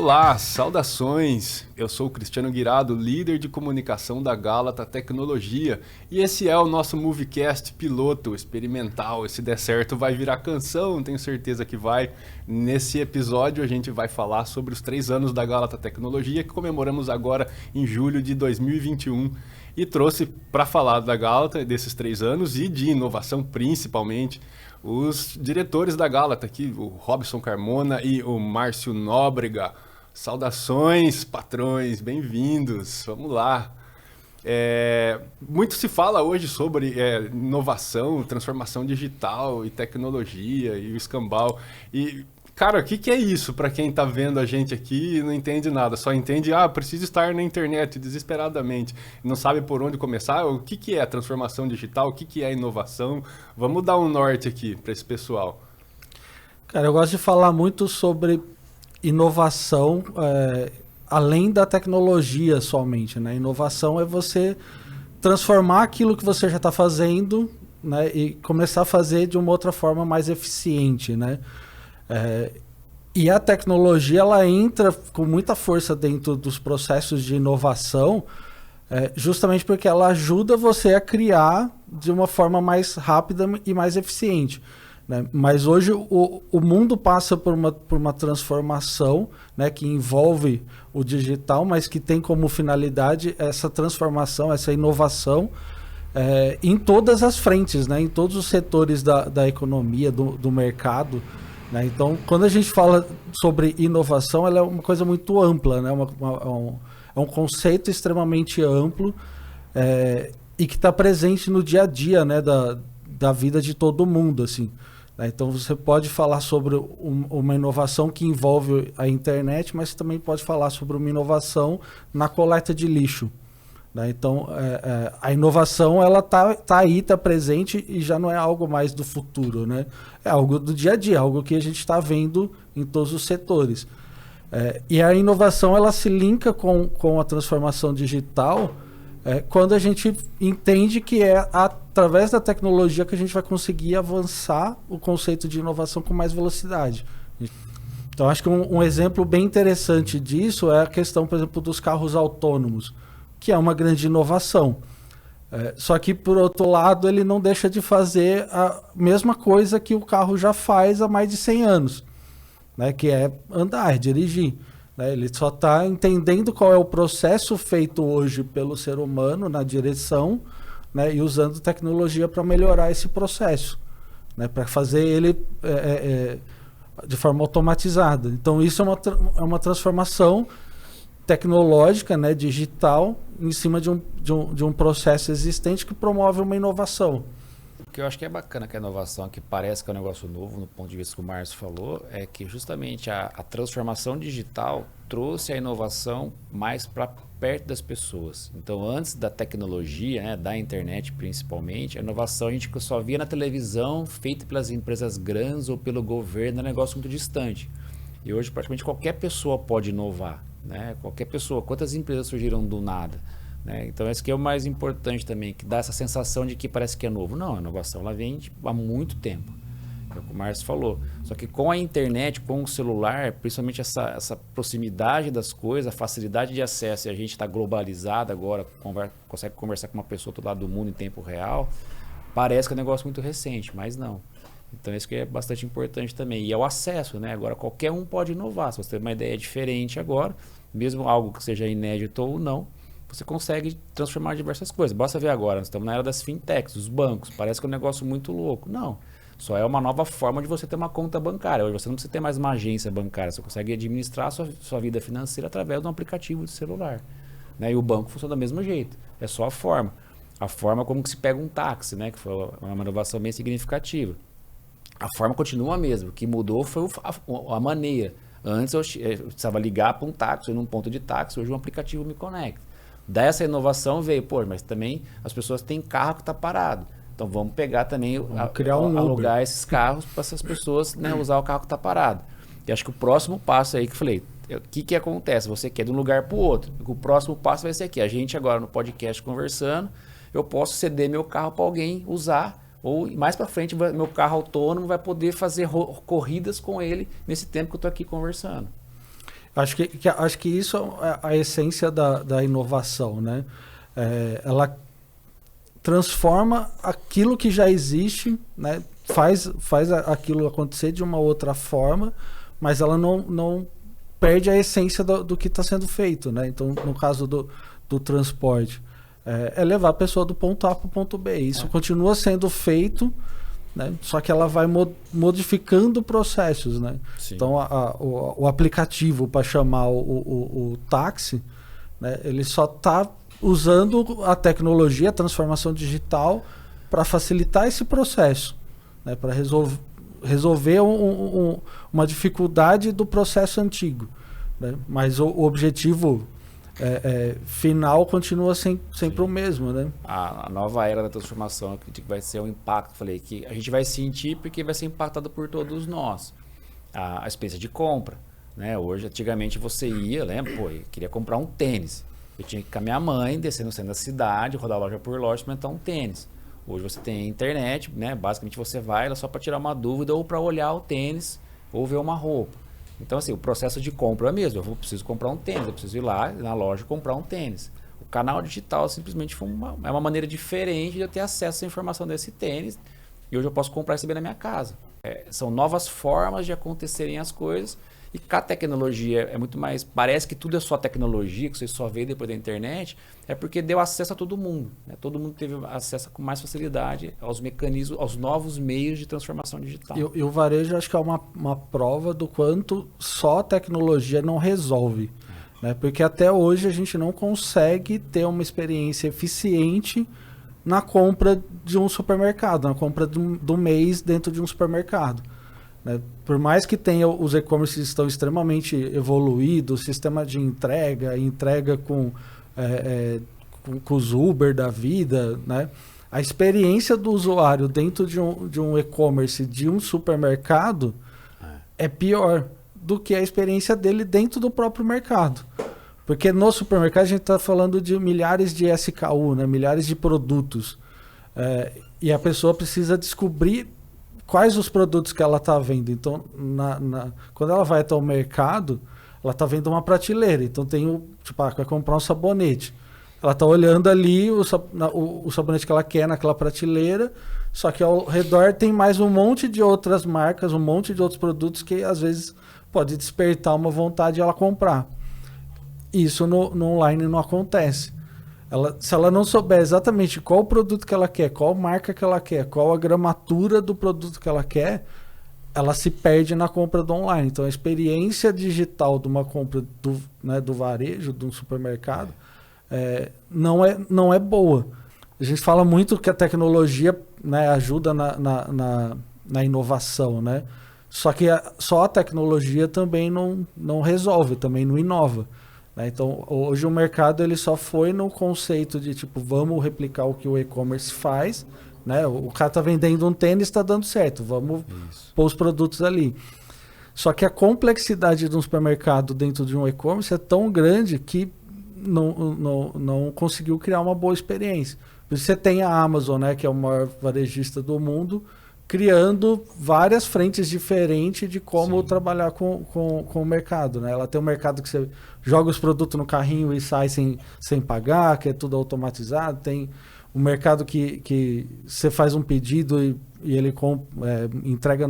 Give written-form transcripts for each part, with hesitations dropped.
Olá, saudações! Eu sou o Cristiano Guirado, líder de comunicação da Gálata Tecnologia, e esse é o nosso Moviecast piloto experimental. Se der certo vai virar canção, tenho certeza que vai. Nesse episódio a gente vai falar sobre os 3 anos da Gálata Tecnologia, que comemoramos agora em julho de 2021. E trouxe para falar da Gálata, desses 3 anos e de inovação principalmente, os diretores da Gálata aqui, o Robson Carmona e o Márcio Nóbrega. Saudações, patrões, bem-vindos, vamos lá. Muito se fala hoje sobre inovação, transformação digital e tecnologia e o escambau. E, cara, o que é isso para quem está vendo a gente aqui e não entende nada? Só entende, preciso estar na internet desesperadamente. Não sabe por onde começar? O que é a transformação digital? O que é a inovação? Vamos dar um norte aqui para esse pessoal. Cara, eu gosto de falar muito sobre inovação além da tecnologia somente, né? Inovação é você transformar aquilo que você já está fazendo, né, e começar a fazer de uma outra forma mais eficiente, né? E a tecnologia ela entra com muita força dentro dos processos de inovação, justamente porque ela ajuda você a criar de uma forma mais rápida e mais eficiente, né? Mas hoje o mundo passa por uma transformação, né, que envolve o digital, mas que tem como finalidade essa transformação, essa inovação em todas as frentes, né, em todos os setores da economia, do mercado, né? Então, quando a gente fala sobre inovação, ela é uma coisa muito ampla, né? É um conceito extremamente amplo e que está presente no dia a dia, né, da vida de todo mundo, assim. Então, você pode falar sobre uma inovação que envolve a internet, mas também pode falar sobre uma inovação na coleta de lixo, né? Então, a inovação ela tá aí, está presente e já não é algo mais do futuro, né? É algo do dia a dia, algo que a gente está vendo em todos os setores. E a inovação ela se linka com a transformação digital quando a gente entende que é através da tecnologia que a gente vai conseguir avançar o conceito de inovação com mais velocidade. Então, acho que um exemplo bem interessante disso é a questão, por exemplo, dos carros autônomos, que é uma grande inovação. Só que, por outro lado, ele não deixa de fazer a mesma coisa que o carro já faz há mais de 100 anos, né? Que é andar, dirigir. Ele só está entendendo qual é o processo feito hoje pelo ser humano na direção, né, e usando tecnologia para melhorar esse processo, né, para fazer ele de forma automatizada. Então, isso é uma transformação tecnológica, né, digital, em cima de um processo existente que promove uma inovação. O que eu acho que é bacana que a inovação, que parece que é um negócio novo, no ponto de vista que o Márcio falou, é que justamente a transformação digital trouxe a inovação mais para perto das pessoas. Então, antes da tecnologia, né, da internet principalmente, a inovação a gente só via na televisão, feita pelas empresas grandes ou pelo governo, é um negócio muito distante. E hoje praticamente qualquer pessoa pode inovar, né? Qualquer pessoa. Quantas empresas surgiram do nada? Então, esse que é o mais importante também, que dá essa sensação de que parece que é novo. Não, a inovação ela vem há muito tempo, é o que o Márcio falou. Só que com a internet, com o celular, principalmente essa proximidade das coisas, a facilidade de acesso, e a gente está globalizado agora, consegue conversar com uma pessoa do outro lado do mundo em tempo real, parece que é um negócio muito recente, mas não. Então, isso que é bastante importante também. E é o acesso, né? Agora, qualquer um pode inovar. Se você tem uma ideia diferente agora, mesmo algo que seja inédito ou não, você consegue transformar diversas coisas. Basta ver agora, nós estamos na era das fintechs, dos bancos. Parece que é um negócio muito louco. Não, só é uma nova forma de você ter uma conta bancária. Hoje você não precisa ter mais uma agência bancária, você consegue administrar a sua vida financeira através de um aplicativo de celular, né? E o banco funciona do mesmo jeito, é só a forma. A forma como que se pega um táxi, né? Que foi uma inovação bem significativa. A forma continua a mesma, o que mudou foi a maneira. Antes eu precisava ligar para um táxi, num ponto de táxi, hoje um aplicativo me conecta. Dessa inovação veio, mas também as pessoas têm carro que está parado. Então vamos pegar também, alugar esses carros para essas pessoas, né, usar o carro que está parado. E acho que o próximo passo aí que eu falei, o que acontece? Você quer de um lugar para o outro. O próximo passo vai ser aqui. A gente agora no podcast conversando, eu posso ceder meu carro para alguém usar, ou mais para frente meu carro autônomo vai poder fazer corridas com ele nesse tempo que eu estou aqui conversando. Acho que isso é a essência da inovação, né? Ela transforma aquilo que já existe, né? Faz aquilo acontecer de uma outra forma, mas ela não perde a essência do que está sendo feito, né? Então, no caso do transporte, é levar a pessoa do ponto A para o ponto B. Isso continua sendo feito, né? Só que ela vai modificando processos, né? Sim. Então, o aplicativo para chamar o táxi, né? Ele só está usando a tecnologia, a transformação digital, para facilitar esse processo, né? Para resolver uma dificuldade do processo antigo, né? Mas o objetivo final continua sempre o mesmo, né? A nova era da transformação, eu acredito que vai ser um impacto, falei, que a gente vai sentir porque vai ser impactado por todos nós. A experiência de compra, né? Hoje, antigamente você ia, lembra? Pô, eu queria comprar um tênis. Eu tinha que ir com a minha mãe, descer no centro da cidade, rodar loja por loja, experimentar um tênis. Hoje você tem internet, né? Basicamente você vai lá só para tirar uma dúvida ou para olhar o tênis ou ver uma roupa. Então, assim, o processo de compra é mesmo. Eu preciso comprar um tênis, eu preciso ir lá na loja comprar um tênis. O canal digital simplesmente é uma maneira diferente de eu ter acesso à informação desse tênis e hoje eu posso comprar e receber na minha casa. São novas formas de acontecerem as coisas e com a tecnologia é muito mais... Parece que tudo é só tecnologia, que você só vê depois da internet, é porque deu acesso a todo mundo, né? Todo mundo teve acesso com mais facilidade aos mecanismos, aos novos meios de transformação digital. E o varejo acho que é uma prova do quanto só a tecnologia não resolve, né? Porque até hoje a gente não consegue ter uma experiência eficiente na compra de um supermercado, na compra do mês dentro de um supermercado, né? Por mais que tenha os e-commerce estão extremamente evoluídos, sistema de entrega com os Uber da vida, né? A experiência do usuário dentro de um e-commerce, de um supermercado, é pior do que a experiência dele dentro do próprio mercado. Porque no supermercado a gente está falando de milhares de SKU, né? Milhares de produtos. E a pessoa precisa descobrir quais os produtos que ela está vendo. Então, quando ela vai até o mercado, ela está vendo uma prateleira. Então, vai comprar um sabonete. Ela está olhando ali o sabonete que ela quer naquela prateleira, só que ao redor tem mais um monte de outras marcas, um monte de outros produtos que, às vezes, pode despertar uma vontade de ela comprar. Isso no online não acontece. Se ela não souber exatamente qual o produto que ela quer, qual marca que ela quer, qual a gramatura do produto que ela quer, ela se perde na compra do online. Então, a experiência digital de uma compra do varejo, de um supermercado, não é boa. A gente fala muito que a tecnologia, né, ajuda na inovação, né? Só que só a tecnologia também não resolve, também não inova. Então, hoje o mercado ele só foi no conceito de tipo, vamos replicar o que o e-commerce faz, né? O cara está vendendo um tênis, está dando certo, vamos pôr os produtos ali. Só que a complexidade de um supermercado dentro de um e-commerce é tão grande que não conseguiu criar uma boa experiência. Por isso você tem a Amazon, né, que é o maior varejista do mundo, criando várias frentes diferentes de como trabalhar com o mercado, né? Ela tem um mercado que você joga os produtos no carrinho e sai sem pagar, que é tudo automatizado. Tem um mercado que você faz um pedido e ele entrega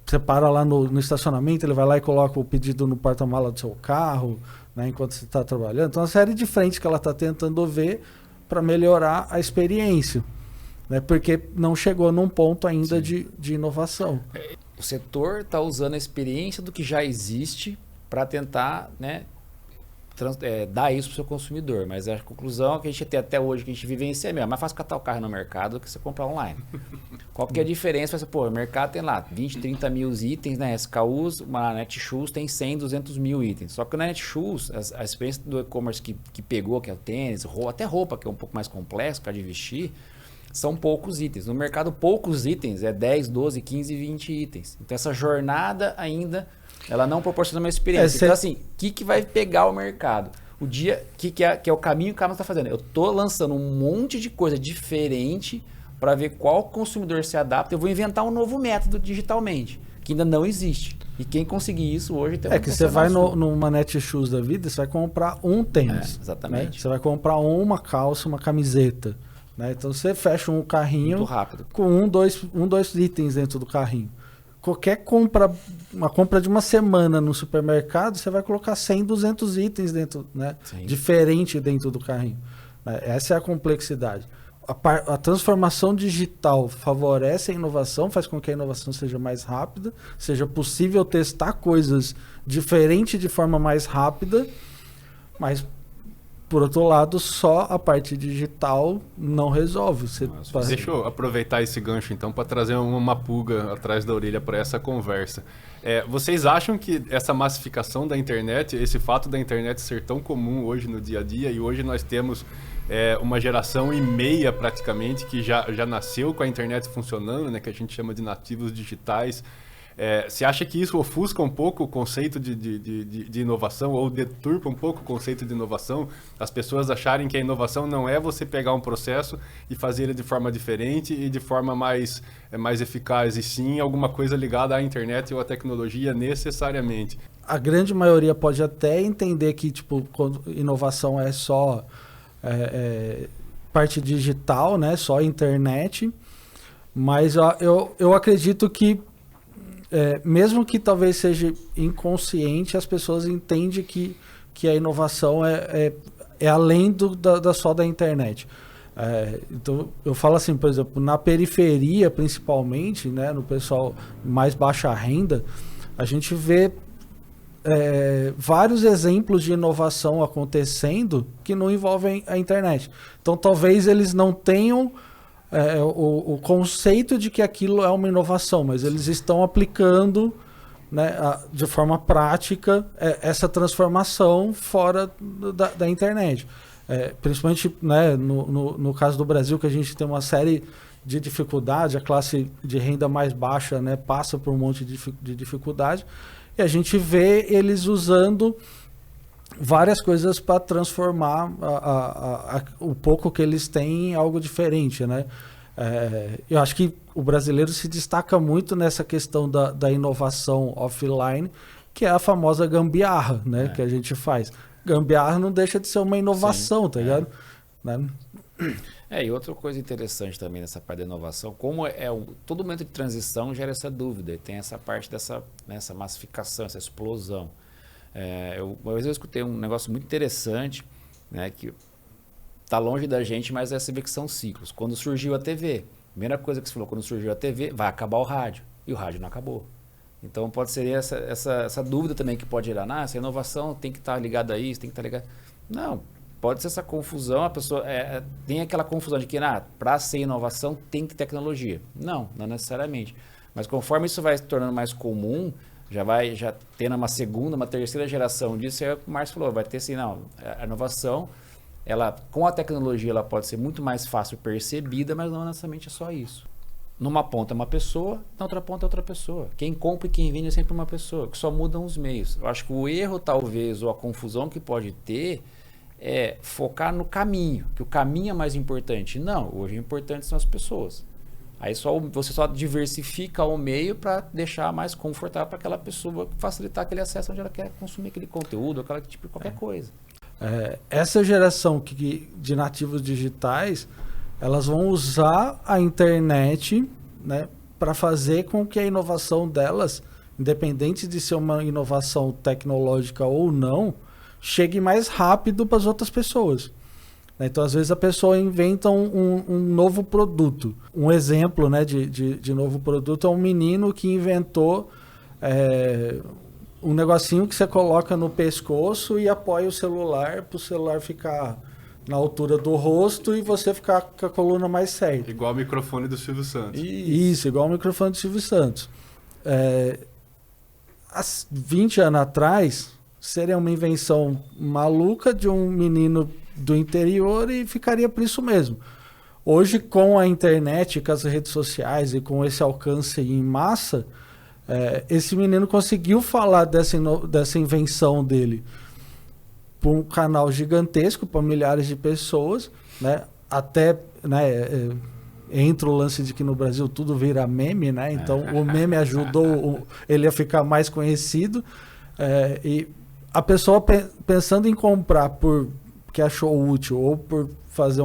você para lá no estacionamento, ele vai lá e coloca o pedido no porta-mala do seu carro, né, enquanto você está trabalhando. Então, uma série de frentes que ela está tentando ver para melhorar a experiência, né, porque não chegou num ponto ainda de inovação. O setor está usando a experiência do que já existe para tentar, né, dar isso para o seu consumidor. Mas a conclusão que a gente tem até hoje, que a gente vivencia é mesmo. É mais fácil catar o carro no mercado do que você comprar online. Qual que é a diferença? O mercado tem lá 20, 30 mil itens, né? SKUs, uma Netshoes tem 100, 200 mil itens. Só que na Netshoes, a experiência do e-commerce que pegou, que é o tênis, até roupa, que é um pouco mais complexo para de vestir, são poucos itens. No mercado, poucos itens, 10, 12, 15, 20 itens. Então, essa jornada ainda, ela não proporciona uma experiência. Então, assim, o que vai pegar o mercado? Que é o caminho que a Amazon está fazendo? Eu estou lançando um monte de coisa diferente para ver qual consumidor se adapta. Eu vou inventar um novo método digitalmente, que ainda não existe. E quem conseguir isso hoje tem que você vai numa Netshoes da vida, você vai comprar um tênis. Exatamente. Né? Você vai comprar uma calça, uma camiseta. Né? Então você fecha um carrinho muito rápido, com dois itens dentro do carrinho. Qualquer compra, uma compra de uma semana no supermercado, você vai colocar 100, 200 itens dentro, né? Diferente dentro do carrinho. Essa é a complexidade. A transformação digital favorece a inovação, faz com que a inovação seja mais rápida, seja possível testar coisas diferentes de forma mais rápida, mas, por outro lado, só a parte digital não resolve. Deixa eu aproveitar esse gancho, então, para trazer uma pulga atrás da orelha para essa conversa. Vocês acham que essa massificação da internet, esse fato da internet ser tão comum hoje no dia a dia, e hoje nós temos uma geração e meia praticamente que já nasceu com a internet funcionando, né, que a gente chama de nativos digitais. Você acha que isso ofusca um pouco o conceito de inovação ou deturpa um pouco o conceito de inovação? As pessoas acharem que a inovação não é você pegar um processo e fazer ele de forma diferente e de forma mais eficaz, e sim alguma coisa ligada à internet ou à tecnologia necessariamente. A grande maioria pode até entender que quando inovação é só parte digital, né? Só internet, mas eu acredito que mesmo que talvez seja inconsciente, as pessoas entendem que a inovação é além só da internet. Então, eu falo assim, por exemplo, na periferia, principalmente, né, no pessoal mais baixa renda, a gente vê vários exemplos de inovação acontecendo que não envolvem a internet. Então, talvez eles não tenham o conceito de que aquilo é uma inovação, mas eles estão aplicando, né, de forma prática essa transformação fora da internet. Principalmente, né, no caso do Brasil, que a gente tem uma série de dificuldades, a classe de renda mais baixa, né, passa por um monte de dificuldade, e a gente vê eles usando várias coisas para transformar o pouco que eles têm em algo diferente, né? Eu acho que o brasileiro se destaca muito nessa questão da inovação offline, que é a famosa gambiarra, né? Que a gente faz. Gambiarra não deixa de ser uma inovação, tá ligado? Né? E outra coisa interessante também nessa parte da inovação, como todo momento de transição gera essa dúvida, e tem essa parte dessa massificação, essa explosão. Uma vez eu escutei um negócio muito interessante, né, que está longe da gente, mas você vê que são ciclos. Quando surgiu a TV, a primeira coisa que você falou, quando surgiu a TV, vai acabar o rádio, e o rádio não acabou. Então pode ser essa dúvida também que pode gerar, essa inovação tem que estar ligada a isso, tem que estar ligada... Não, pode ser essa confusão, a pessoa tem aquela confusão de que para ser inovação tem que ter tecnologia. Não necessariamente. Mas conforme isso vai se tornando mais comum, já tendo uma segunda, uma terceira geração disso, é o que o Márcio falou, vai ter assim, a inovação, com a tecnologia, ela pode ser muito mais fácil percebida, mas não necessariamente é só isso. Numa ponta é uma pessoa, na outra ponta é outra pessoa. Quem compra e quem vende é sempre uma pessoa, que só mudam os meios. Eu acho que o erro, talvez, ou a confusão que pode ter é focar no caminho, que o caminho é mais importante. Não, hoje o importante são as pessoas. Aí você só diversifica o meio para deixar mais confortável para aquela pessoa, facilitar aquele acesso onde ela quer consumir aquele conteúdo, aquela tipo de qualquer coisa. Essa geração de nativos digitais, elas vão usar a internet, né, para fazer com que a inovação delas, independente de ser uma inovação tecnológica ou não, chegue mais rápido para as outras pessoas. Então, às vezes, a pessoa inventa um novo produto. Um exemplo, né, de novo produto é um menino que inventou um negocinho que você coloca no pescoço e apoia o celular para o celular ficar na altura do rosto e você ficar com a coluna mais certa. Igual o microfone do Silvio Santos. Isso, igual o microfone do Silvio Santos. Há 20 anos atrás, seria uma invenção maluca de um menino do interior e ficaria por isso mesmo. Hoje, com a internet, com as redes sociais e com esse alcance em massa, esse menino conseguiu falar dessa invenção dele para um canal gigantesco, para milhares de pessoas, né? Até, né, entra o lance de que no Brasil tudo vira meme, né? Então o meme ajudou ele a ficar mais conhecido. E a pessoa pensando em comprar porque achou útil ou por fazer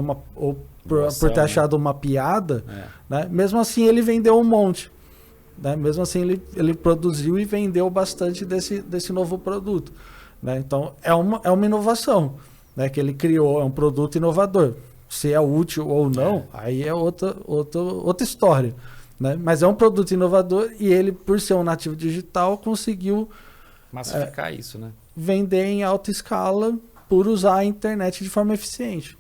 por ter achado uma piada, né? Mesmo assim ele vendeu um monte. Né? Mesmo assim ele produziu e vendeu bastante desse novo produto. Né? Então é uma inovação, né? Que ele criou, é um produto inovador. Se é útil ou não, aí é outra história. Né? Mas é um produto inovador e ele, por ser um nativo digital, conseguiu massificar isso, né? Vender em alta escala por usar a internet de forma eficiente.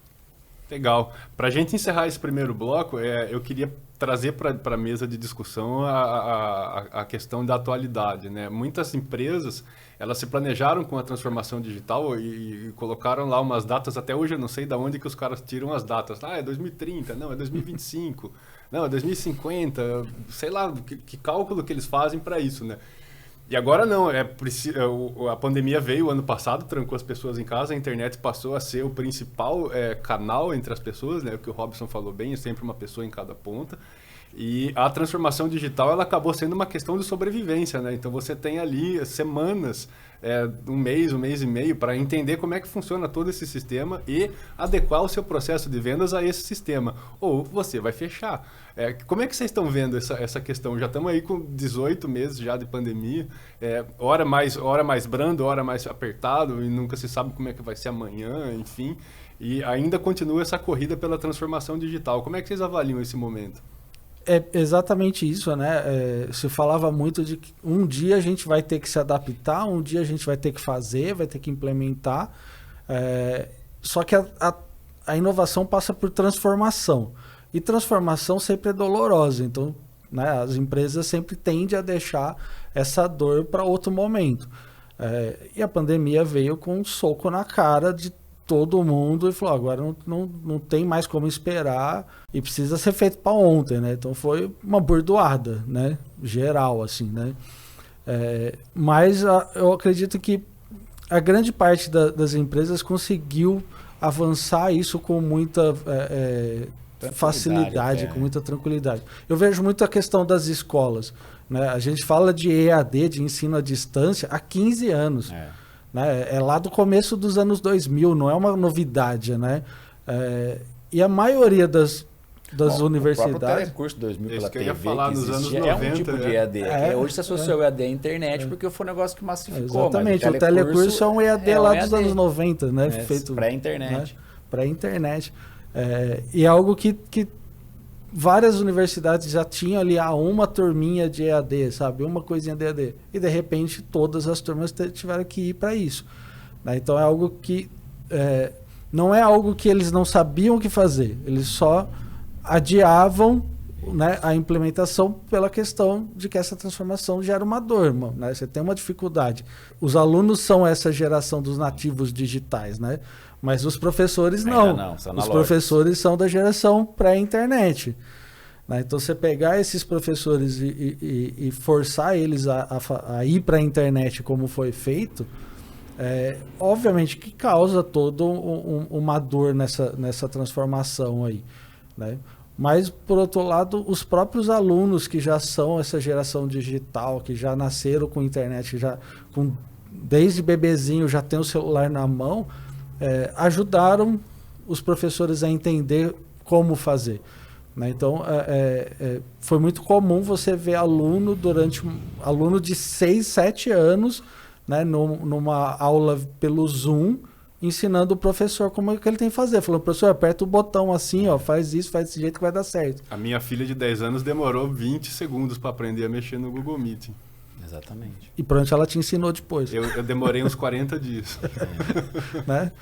Legal. Para a gente encerrar esse primeiro bloco, eu queria trazer para a mesa de discussão a questão da atualidade. Né? Muitas empresas elas se planejaram com a transformação digital e colocaram lá umas datas. Até hoje eu não sei de onde que os caras tiram as datas. É 2030, não, é 2025, não, é 2050, sei lá que cálculo que eles fazem para isso, né? E agora não, a pandemia veio ano passado, trancou as pessoas em casa, a internet passou a ser o principal canal entre as pessoas, né? O que o Robson falou bem, é sempre uma pessoa em cada ponta. E a transformação digital ela acabou sendo uma questão de sobrevivência, né? Então você tem ali semanas, um mês e meio para entender como é que funciona todo esse sistema e adequar o seu processo de vendas a esse sistema. Ou você vai fechar. Como é que vocês estão vendo essa questão? Já estamos aí com 18 meses já de pandemia, hora mais brando, hora mais apertado, e nunca se sabe como é que vai ser amanhã, enfim. E ainda continua essa corrida pela transformação digital. Como é que vocês avaliam esse momento? É exatamente isso, né? Se falava muito de que um dia a gente vai ter que se adaptar, um dia a gente vai ter que fazer, vai ter que implementar. Só que a inovação passa por transformação. E transformação sempre é dolorosa. Então, né, as empresas sempre tendem a deixar essa dor para outro momento. E a pandemia veio com um soco na cara de todo mundo e falou, agora não tem mais como esperar e precisa ser feito para ontem, né? Então foi uma bordoada, né? Geral, assim, né? Mas eu acredito que a grande parte das empresas conseguiu avançar isso com muita facilidade, com muita tranquilidade. Eu vejo muito a questão das escolas, né? A gente fala de EAD, de ensino à distância, há 15 anos. Né? É lá do começo dos anos 2000, não é uma novidade, né? E a maioria das universidades... O próprio Telecurso 2000 pela TV, que eu ia falar, nos anos 90, é um tipo de EAD. Hoje se associou o EAD à internet porque foi um negócio que massificou. Exatamente, o Telecurso é um EAD lá dos anos 90, né? Feito pré-internet. Né? Pré-internet. E é algo que várias universidades já tinham ali uma turminha de EAD, sabe? Uma coisinha de EAD. E, de repente, todas as turmas tiveram que ir para isso. Né? Então, é algo que... não é algo que eles não sabiam o que fazer. Eles só adiavam, né, a implementação pela questão de que essa transformação gera uma dor. Né? Você tem uma dificuldade. Os alunos são essa geração dos nativos digitais, né? Mas os professores não. Os professores são da geração pré-internet. Né? Então, você pegar esses professores e forçar eles a ir para a internet como foi feito, obviamente que causa toda uma dor nessa transformação aí. Né? Mas, por outro lado, os próprios alunos que já são essa geração digital, que já nasceram com internet, desde bebezinho já tem o celular na mão, ajudaram os professores a entender como fazer. Né? Então, foi muito comum você ver aluno de 6, 7 anos, né, numa aula pelo Zoom, ensinando o professor como é que ele tem que fazer. Falando, professor, aperta o botão assim, ó, faz isso, faz desse jeito que vai dar certo. A minha filha de 10 anos demorou 20 segundos para aprender a mexer no Google Meeting. Exatamente. E pronto, ela te ensinou depois. Eu demorei uns 40 dias. Né?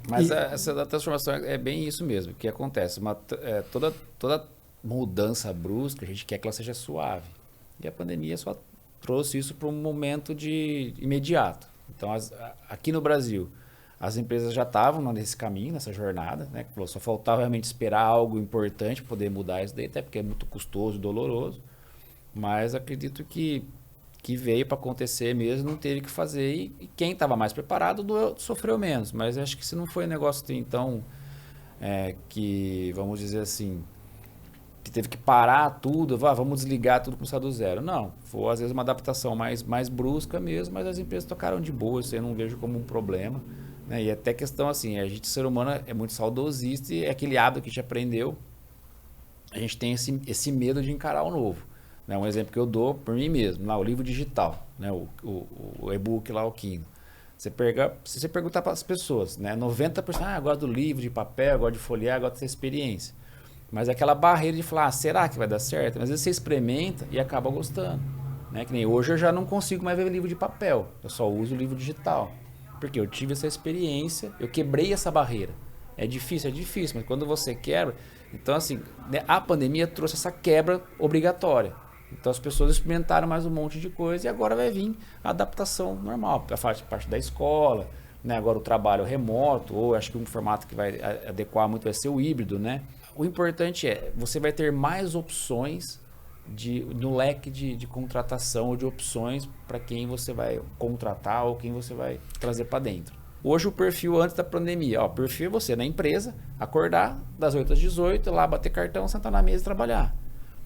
Mas essa transformação é bem isso mesmo, que acontece. Toda mudança brusca, a gente quer que ela seja suave. E a pandemia só trouxe isso para um momento de imediato. Então, aqui no Brasil, as empresas já estavam nesse caminho, nessa jornada, né? Só faltava realmente esperar algo importante para poder mudar isso daí, até porque é muito custoso e doloroso. Mas acredito que veio para acontecer mesmo, não teve que fazer. E quem estava mais preparado sofreu menos. Mas acho que se não foi um negócio então, que, vamos dizer assim, que teve que parar tudo, vamos desligar tudo, começar do zero. Não, foi às vezes uma adaptação mais brusca mesmo, mas as empresas tocaram de boa, isso eu não vejo como um problema. Né? E até questão assim, a gente, ser humano, é muito saudosista e é aquele hábito que a gente aprendeu, a gente tem esse medo de encarar o novo. Né? Um exemplo que eu dou por mim mesmo, lá, o livro digital, né? o e-book lá, o Kindle. Se você perguntar para as pessoas, né? 90%, eu gosto do livro, de papel, eu gosto de folhear, eu gosto dessa experiência. Mas é aquela barreira de falar, será que vai dar certo? Mas às vezes você experimenta e acaba gostando. Né? Que nem hoje eu já não consigo mais ver livro de papel, eu só uso o livro digital. Porque eu tive essa experiência, eu quebrei essa barreira. É difícil, mas quando você quebra... Então, assim, né, a pandemia trouxe essa quebra obrigatória. Então, as pessoas experimentaram mais um monte de coisa e agora vai vir a adaptação normal. A parte da escola, né? Agora o trabalho remoto, ou acho que um formato que vai adequar muito vai ser o híbrido, né? O importante é, você vai ter mais opções no leque de contratação ou de opções para quem você vai contratar ou quem você vai trazer para dentro. Hoje o perfil antes da pandemia, o perfil é você na empresa, acordar das 8 às 18, lá bater cartão, sentar na mesa e trabalhar.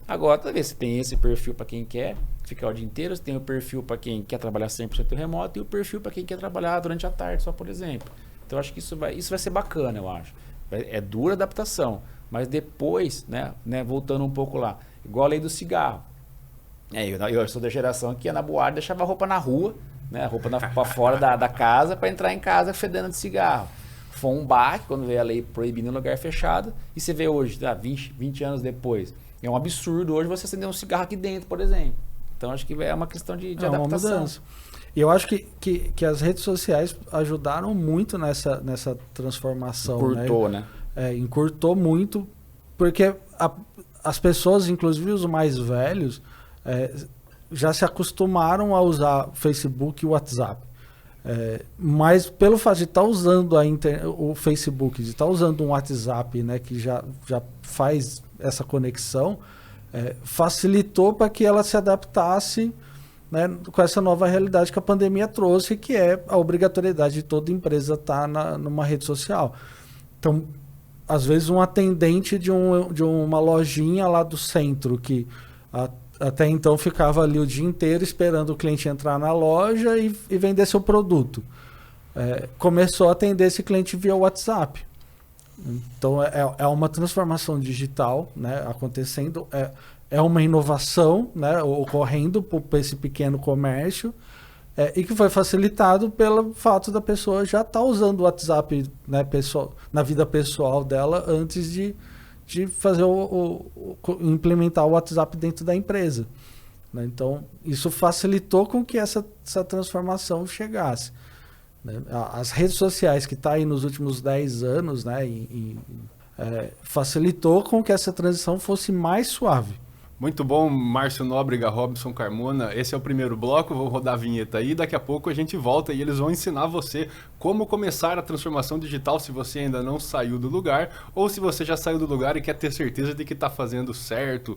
Agora, talvez você tem esse perfil para quem quer ficar o dia inteiro, você tem o perfil para quem quer trabalhar 100% remoto e o perfil para quem quer trabalhar durante a tarde só, por exemplo. Então, acho que isso vai ser bacana, eu acho. É dura adaptação, mas depois, né, voltando um pouco lá, igual a lei do cigarro. Eu sou da geração que ia na boate, deixava a roupa na rua, né, a roupa para fora da casa para entrar em casa fedendo de cigarro. Foi um baque quando veio a lei proibindo em lugar fechado e você vê hoje, 20 anos depois, é um absurdo hoje você acender um cigarro aqui dentro, por exemplo. Então acho que é uma questão de adaptação. Uma mudança. E eu acho que as redes sociais ajudaram muito nessa transformação. Encurtou, né? Encurtou muito, porque as pessoas, inclusive os mais velhos, já se acostumaram a usar Facebook e WhatsApp. Mas pelo fato de estar usando o Facebook, de estar usando um WhatsApp, né, que já faz essa conexão, facilitou para que ela se adaptasse, né, com essa nova realidade que a pandemia trouxe, que é a obrigatoriedade de toda empresa estar numa rede social. Então, às vezes um atendente de uma lojinha lá do centro, que até então ficava ali o dia inteiro esperando o cliente entrar na loja e vender seu produto, começou a atender esse cliente via WhatsApp. Então é uma transformação digital, né, acontecendo, é uma inovação, né, ocorrendo por esse pequeno comércio, e que foi facilitado pelo fato da pessoa já estar usando o WhatsApp, né, na vida pessoal dela antes de fazer implementar o WhatsApp dentro da empresa. Né? Então, isso facilitou com que essa transformação chegasse. Né? As redes sociais que estão aí nos últimos 10 anos, né, facilitou com que essa transição fosse mais suave. Muito bom, Márcio Nóbrega, Robson Carmona. Esse é o primeiro bloco, vou rodar a vinheta aí. Daqui a pouco a gente volta e eles vão ensinar você como começar a transformação digital se você ainda não saiu do lugar ou se você já saiu do lugar e quer ter certeza de que está fazendo certo.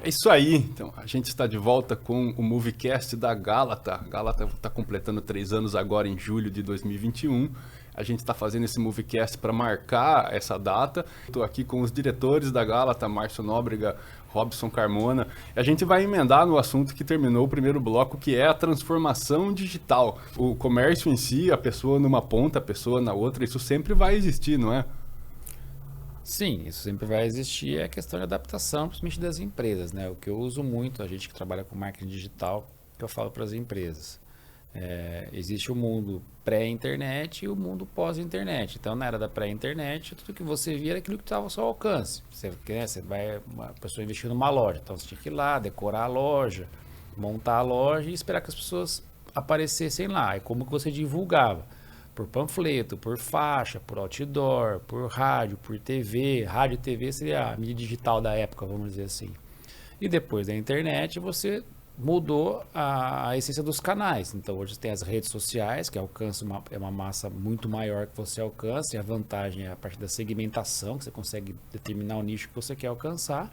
É isso aí, então a gente está de volta com o Moviecast da Gálata. A Gálata está completando 3 anos agora em julho de 2021. A gente está fazendo esse Moviecast para marcar essa data. Estou aqui com os diretores da Gálata, Márcio Nóbrega, Robson Carmona. E a gente vai emendar no assunto que terminou o primeiro bloco, que é a transformação digital. O comércio em si, a pessoa numa ponta, a pessoa na outra, isso sempre vai existir, não é? Sim, isso sempre vai existir, é a questão de adaptação, principalmente das empresas, né? O que eu uso muito, a gente que trabalha com marketing digital, que eu falo para as empresas. Existe o mundo pré-internet e o mundo pós-internet. Então, na era da pré-internet, tudo que você via era aquilo que estava ao seu alcance. Você vai, uma pessoa investir numa loja, então você tinha que ir lá, decorar a loja, montar a loja e esperar que as pessoas aparecessem lá. E como que você divulgava? Por panfleto, por faixa, por outdoor, por rádio, por TV. Rádio e TV seria a mídia digital da época, vamos dizer assim. E depois da internet, você mudou a essência dos canais. Então, hoje você tem as redes sociais, que alcançam uma massa muito maior que você alcança, e a vantagem é a parte da segmentação, que você consegue determinar o nicho que você quer alcançar.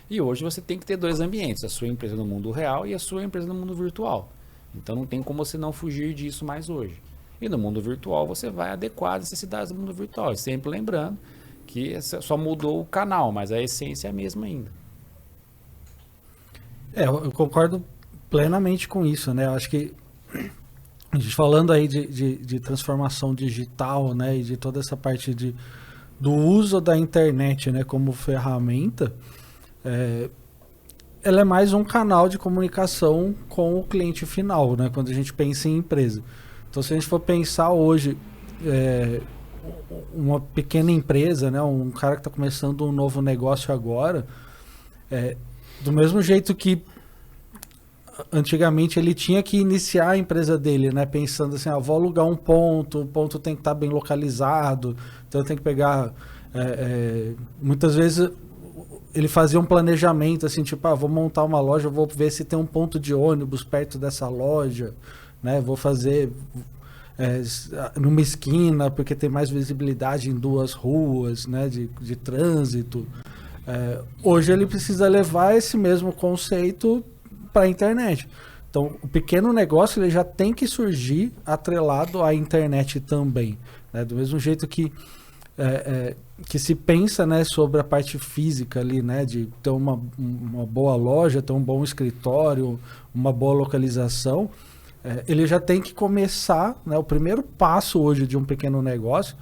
E hoje você tem que ter 2 ambientes, a sua empresa no mundo real e a sua empresa no mundo virtual. Então não tem como você não fugir disso mais hoje. E no mundo virtual você vai adequar às necessidades do mundo virtual. E sempre lembrando que só mudou o canal, mas a essência é a mesma ainda. Eu concordo plenamente com isso, né? Eu acho que a gente falando aí de transformação digital, né? E de toda essa parte do uso da internet, né? Como ferramenta, ela é mais um canal de comunicação com o cliente final, né? Quando a gente pensa em empresa. Então, se a gente for pensar hoje, uma pequena empresa, né? Um cara que está começando um novo negócio agora, do mesmo jeito que antigamente ele tinha que iniciar a empresa dele, né? Pensando assim, vou alugar um ponto, o ponto tem que estar bem localizado, então tem que pegar... muitas vezes ele fazia um planejamento assim, tipo, vou montar uma loja, vou ver se tem um ponto de ônibus perto dessa loja, né? Vou fazer numa esquina, porque tem mais visibilidade em duas ruas, né? De trânsito. Hoje ele precisa levar esse mesmo conceito para a internet. Então, o pequeno negócio ele já tem que surgir atrelado à internet também, né? Do mesmo jeito que se pensa, né, sobre a parte física ali, né, de ter uma boa loja, ter um bom escritório, uma boa localização, ele já tem que começar, né, o primeiro passo hoje de um pequeno negócio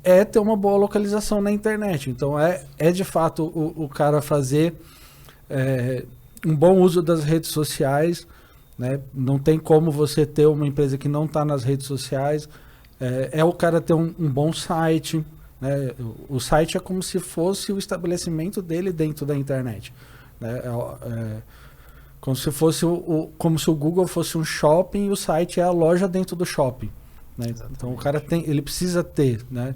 é ter uma boa localização na internet. Então, de fato o cara fazer um bom uso das redes sociais, né? Não tem como você ter uma empresa que não está nas redes sociais. O cara ter um bom site, né? O site é como se fosse o estabelecimento dele dentro da internet, né? Como se fosse como se o Google fosse um shopping e o site é a loja dentro do shopping, né? Então o cara ele precisa ter, né?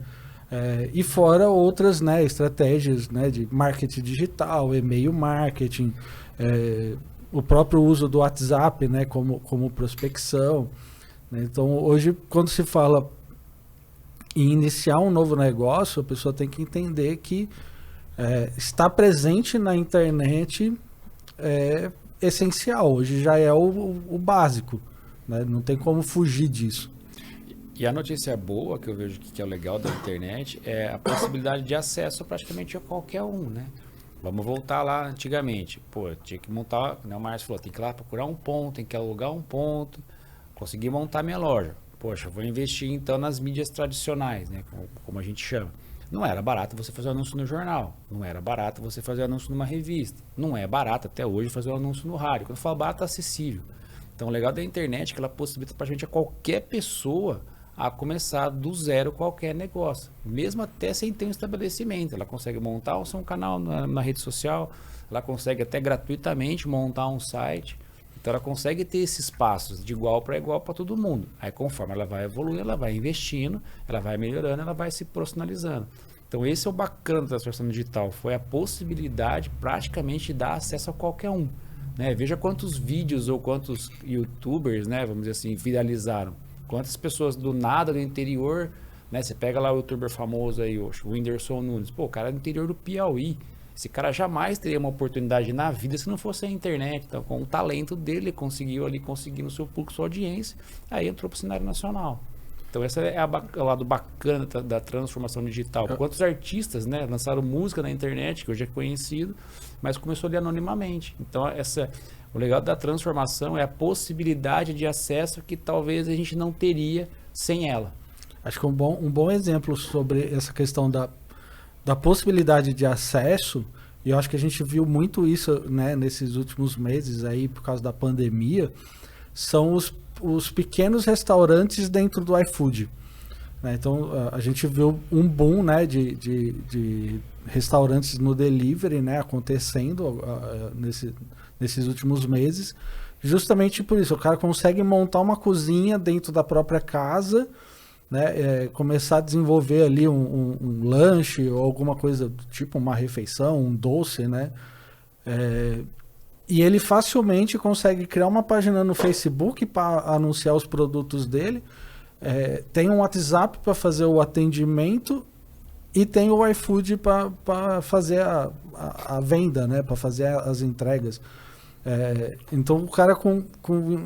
E fora outras, né, estratégias, né, de marketing digital, e-mail marketing, o próprio uso do WhatsApp, né, como prospecção, né? Então hoje quando se fala em iniciar um novo negócio, a pessoa tem que entender que estar presente na internet é essencial, hoje já é o básico, né? Não tem como fugir disso. E a notícia boa que eu vejo que é o legal da internet é a possibilidade de acesso praticamente a qualquer um, né? Vamos voltar lá antigamente. Tinha que montar, né, o Márcio falou, tem que ir lá procurar um ponto, tem que alugar um ponto, conseguir montar minha loja. Poxa, vou investir então nas mídias tradicionais, né, como a gente chama. Não era barato você fazer um anúncio no jornal, não era barato você fazer um anúncio numa revista, não é barato até hoje fazer um anúncio no rádio. Quando eu falo barato, é acessível. Então o legal da internet é que ela possibilita praticamente a qualquer pessoa a começar do zero qualquer negócio, mesmo até sem ter um estabelecimento. Ela consegue montar o seu canal na rede social, ela consegue até gratuitamente montar um site. Então ela consegue ter esses passos de igual para todo mundo. Aí conforme ela vai evoluindo, ela vai investindo, ela vai melhorando, ela vai se profissionalizando. Então esse é o bacana da transformação digital, foi a possibilidade praticamente de dar acesso a qualquer um, né? Veja quantos vídeos ou quantos youtubers, né, vamos dizer assim, viralizaram. Quantas pessoas do nada do interior, né? Você pega lá o youtuber famoso aí, o Whindersson Nunes. O cara é do interior do Piauí. Esse cara jamais teria uma oportunidade na vida se não fosse a internet. Então, com o talento dele, ele conseguiu ali conseguir no seu público, sua audiência, aí entrou para o cenário nacional. Então, esse é o lado bacana da transformação digital. Quantos artistas, né, lançaram música na internet, que hoje é conhecido, mas começou ali anonimamente. Então, o legal da transformação é a possibilidade de acesso que talvez a gente não teria sem ela. Acho que um bom exemplo sobre essa questão da possibilidade de acesso, e eu acho que a gente viu muito isso, né, nesses últimos meses aí, por causa da pandemia, são os pequenos restaurantes dentro do iFood, né? Então a gente viu um boom, né, de restaurantes no delivery, né, acontecendo nesses últimos meses, justamente por isso. O cara consegue montar uma cozinha dentro da própria casa, né, começar a desenvolver ali um lanche ou alguma coisa, tipo uma refeição, um doce, né? E ele facilmente consegue criar uma página no Facebook para anunciar os produtos dele, tem um WhatsApp para fazer o atendimento e tem o iFood para fazer a venda, né, para fazer as entregas. Então o cara com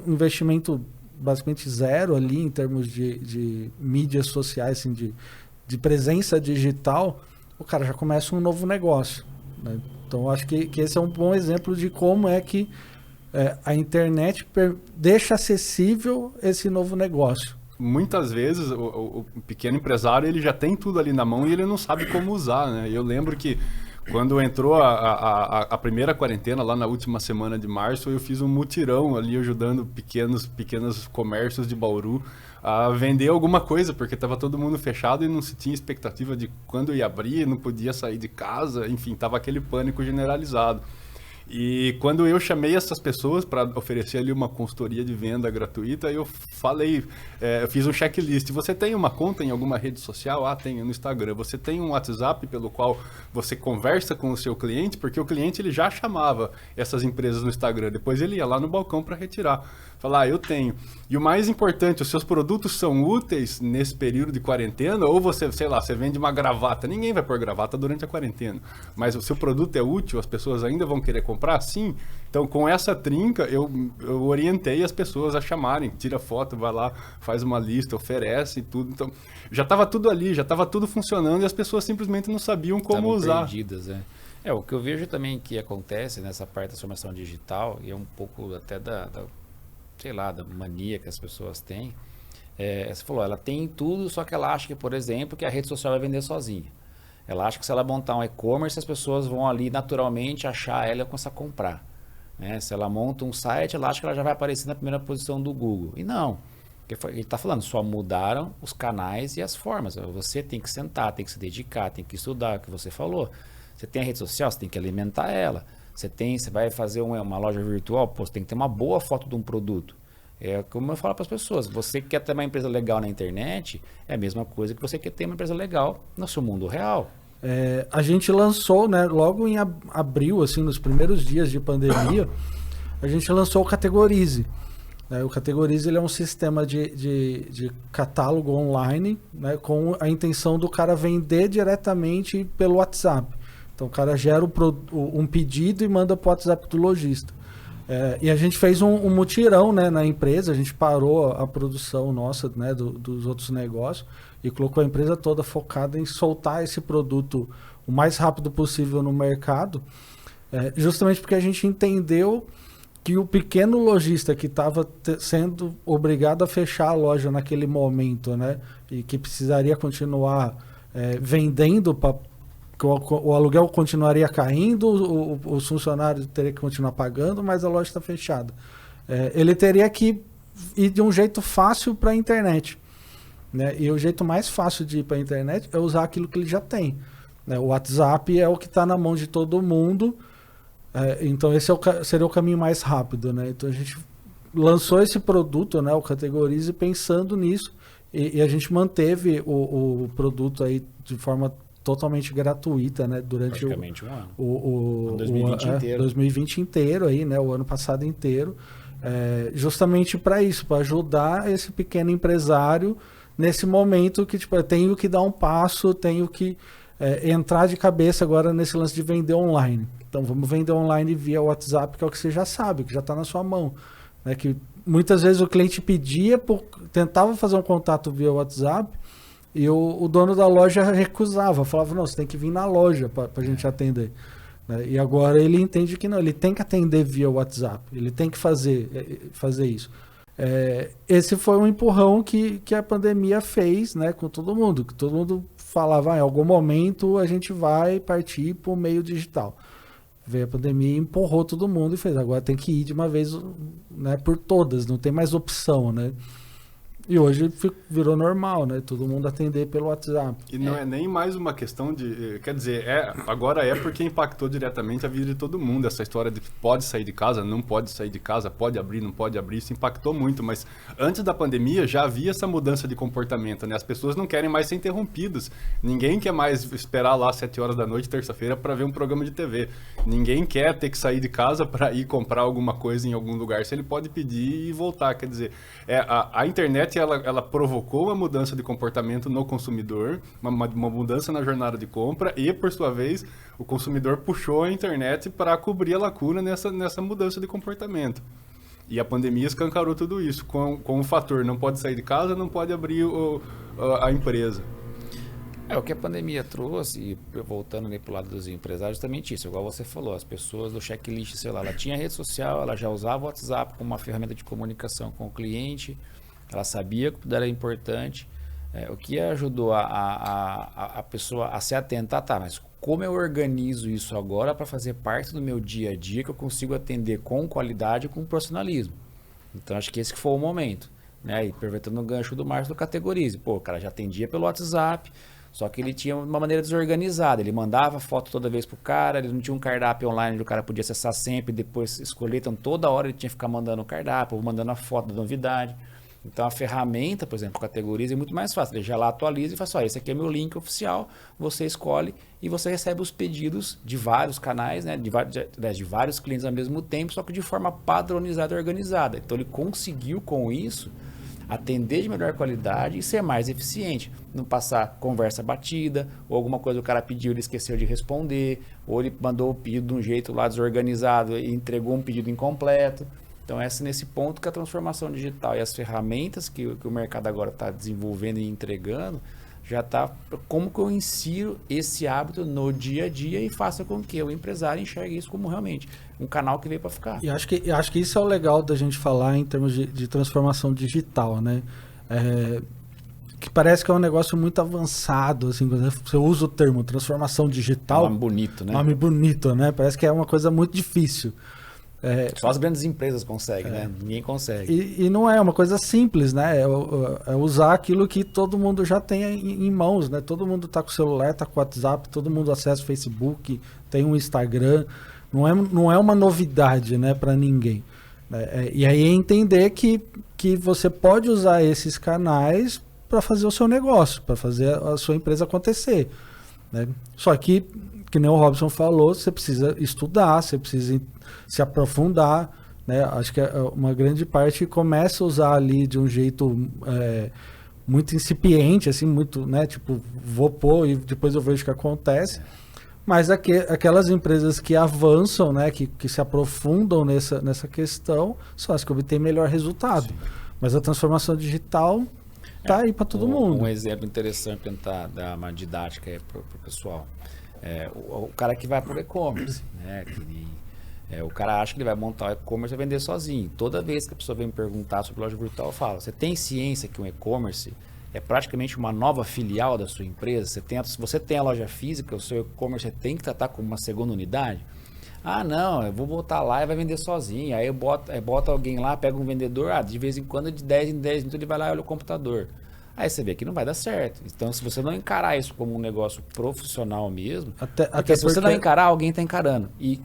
investimento basicamente zero ali em termos de mídias sociais, assim, de presença digital, o cara já começa um novo negócio, né? Então eu acho que esse é um bom exemplo de como é que a internet deixa acessível esse novo negócio. Muitas vezes o pequeno empresário ele já tem tudo ali na mão e ele não sabe como usar, né? Eu lembro que quando entrou a primeira quarentena, lá na última semana de março, eu fiz um mutirão ali ajudando pequenos comércios de Bauru a vender alguma coisa, porque estava todo mundo fechado e não se tinha expectativa de quando ia abrir, não podia sair de casa, enfim, estava aquele pânico generalizado. E quando eu chamei essas pessoas para oferecer ali uma consultoria de venda gratuita, eu falei, eu fiz um checklist. Você tem uma conta em alguma rede social? Ah, tenho no Instagram. Você tem um WhatsApp pelo qual você conversa com o seu cliente? Porque o cliente ele já chamava essas empresas no Instagram. Depois ele ia lá no balcão para retirar. Falar, eu tenho. E o mais importante, os seus produtos são úteis nesse período de quarentena? Ou você, sei lá, você vende uma gravata. Ninguém vai pôr gravata durante a quarentena. Mas o seu produto é útil, as pessoas ainda vão querer comprar? Sim. Então, com essa trinca, eu orientei as pessoas a chamarem. Tira foto, vai lá, faz uma lista, oferece tudo. Então, já estava tudo ali, já estava tudo funcionando e as pessoas simplesmente não sabiam como usar. Perdidas, né? O que eu vejo também que acontece nessa parte da transformação digital, e é um pouco até da mania que as pessoas têm. Você falou, ela tem tudo, só que ela acha que, por exemplo, que a rede social vai vender sozinha. Ela acha que se ela montar um e-commerce, as pessoas vão ali naturalmente achar ela e começar a comprar, né? Se ela monta um site, ela acha que ela já vai aparecer na primeira posição do Google. E não. Ele está falando, só mudaram os canais e as formas. Você tem que sentar, tem que se dedicar, tem que estudar, o que você falou. Você tem a rede social, você tem que alimentar ela. Você vai fazer uma loja virtual, você tem que ter uma boa foto de um produto. É como eu falo para as pessoas, você quer ter uma empresa legal na internet, é a mesma coisa que você quer ter uma empresa legal no seu mundo real. A gente lançou, né, logo em abril, assim, nos primeiros dias de pandemia, a gente lançou o Categorize. O Categorize ele é um sistema de catálogo online, né, com a intenção do cara vender diretamente pelo WhatsApp. Então o cara gera um pedido e manda para o WhatsApp do lojista. E a gente fez um mutirão, né, na empresa, a gente parou a produção nossa, né, dos outros negócios e colocou a empresa toda focada em soltar esse produto o mais rápido possível no mercado, justamente porque a gente entendeu que o pequeno lojista que estava sendo obrigado a fechar a loja naquele momento, né, e que precisaria continuar vendendo para o aluguel continuaria caindo, os funcionários teriam que continuar pagando, mas a loja está fechada. Ele teria que ir de um jeito fácil para a internet, né? E o jeito mais fácil de ir para a internet é usar aquilo que ele já tem, né? O WhatsApp é o que está na mão de todo mundo, então esse seria o caminho mais rápido, né? Então a gente lançou esse produto, né, o Categorize, pensando nisso, e a gente manteve o produto aí de forma totalmente gratuita, né, durante praticamente um ano. 2020 inteiro. 2020 inteiro aí, né, o ano passado inteiro, justamente para isso, para ajudar esse pequeno empresário nesse momento que, tipo, eu tenho que dar um passo, tenho que entrar de cabeça agora nesse lance de vender online. Então vamos vender online via WhatsApp, que é o que você já sabe, que já está na sua mão, né, que muitas vezes o cliente tentava fazer um contato via WhatsApp, e o dono da loja recusava, falava, não, você tem que vir na loja para a gente atender. E agora ele entende que não, ele tem que atender via WhatsApp, ele tem que fazer isso. Esse foi um empurrão que a pandemia fez, né, com todo mundo, que todo mundo falava, em algum momento a gente vai partir para o meio digital. Veio a pandemia e empurrou todo mundo e fez, agora tem que ir de uma vez, né, por todas, não tem mais opção, né? E hoje virou normal, né? Todo mundo atender pelo WhatsApp. E não é nem mais uma questão de... Quer dizer, agora é porque impactou diretamente a vida de todo mundo. Essa história de pode sair de casa, não pode sair de casa, pode abrir, não pode abrir. Isso impactou muito. Mas antes da pandemia já havia essa mudança de comportamento, né? As pessoas não querem mais ser interrompidas. Ninguém quer mais esperar lá às 7 horas da noite, terça-feira, para ver um programa de TV. Ninguém quer ter que sair de casa para ir comprar alguma coisa em algum lugar. Se ele pode pedir e voltar. Quer dizer, a internet que ela provocou uma mudança de comportamento no consumidor, uma mudança na jornada de compra e, por sua vez, o consumidor puxou a internet para cobrir a lacuna nessa mudança de comportamento. E a pandemia escancarou tudo isso, com o fator não pode sair de casa, não pode abrir a empresa. O que a pandemia trouxe, e voltando para o lado dos empresários, justamente isso, igual você falou, as pessoas do checklist, sei lá, ela tinha rede social, ela já usava o WhatsApp como uma ferramenta de comunicação com o cliente, ela sabia que tudo era importante, o que ajudou a pessoa a se atentar, tá, mas como eu organizo isso agora para fazer parte do meu dia a dia, que eu consigo atender com qualidade e com profissionalismo. Então, acho que esse que foi o momento, né? E aproveitando o gancho do Márcio do Categorize, pô, o cara já atendia pelo WhatsApp, só que ele tinha uma maneira desorganizada, ele mandava foto toda vez pro cara, ele não tinha um cardápio online onde o cara podia acessar sempre, depois escolher, então toda hora ele tinha que ficar mandando o cardápio, ou mandando a foto da novidade. Então a ferramenta, por exemplo, Categorize é muito mais fácil, ele já lá atualiza e fala assim, esse aqui é meu link oficial, você escolhe e você recebe os pedidos de vários canais, né, de vários clientes ao mesmo tempo, só que de forma padronizada e organizada. Então ele conseguiu com isso atender de melhor qualidade e ser mais eficiente. Não passar conversa batida, ou alguma coisa o cara pediu e ele esqueceu de responder, ou ele mandou o pedido de um jeito lá desorganizado e entregou um pedido incompleto. Então, nesse ponto que a transformação digital e as ferramentas que o mercado agora está desenvolvendo e entregando, já está como que eu insiro esse hábito no dia a dia e faça com que o empresário enxergue isso como realmente um canal que veio para ficar. E acho que isso é o legal da gente falar em termos de transformação digital, né? Que parece que é um negócio muito avançado, assim, quando você usa o termo transformação digital. Nome bonito, né? Nome bonito, né? Parece que é uma coisa muito difícil. Só as grandes empresas conseguem, né? Ninguém consegue. E não é uma coisa simples, né? É usar aquilo que todo mundo já tem em mãos, né? Todo mundo está com o celular, está com o WhatsApp, todo mundo acessa o Facebook, tem um Instagram. Não é uma novidade, né, para ninguém. E aí é entender que você pode usar esses canais para fazer o seu negócio, para fazer a sua empresa acontecer, né? Só que nem o Robson falou, você precisa estudar, você precisa se aprofundar, né? Acho que uma grande parte começa a usar ali de um jeito muito incipiente, assim, muito, né? Tipo, vou pôr e depois eu vejo o que acontece. Mas aquelas empresas que avançam, né? Que se aprofundam nessa questão, são as que obtêm melhor resultado. Sim. Mas a transformação digital tá aí para todo mundo. Um exemplo interessante para tentar dar uma didática para o pessoal. O cara que vai para o e-commerce, né? O cara acha que ele vai montar o e-commerce e vender sozinho. Toda vez que a pessoa vem me perguntar sobre loja virtual, eu falo, você tem ciência que um e-commerce é praticamente uma nova filial da sua empresa? Se você tem a loja física, o seu e-commerce tem que tratar como uma segunda unidade? Ah, não, eu vou botar lá e vai vender sozinho. Aí bota alguém lá, pega um vendedor, de vez em quando, de 10 em 10 minutos, ele vai lá e olha o computador. Aí você vê que não vai dar certo. Então, se você não encarar isso como um negócio profissional mesmo, porque se você não encarar, alguém está encarando. E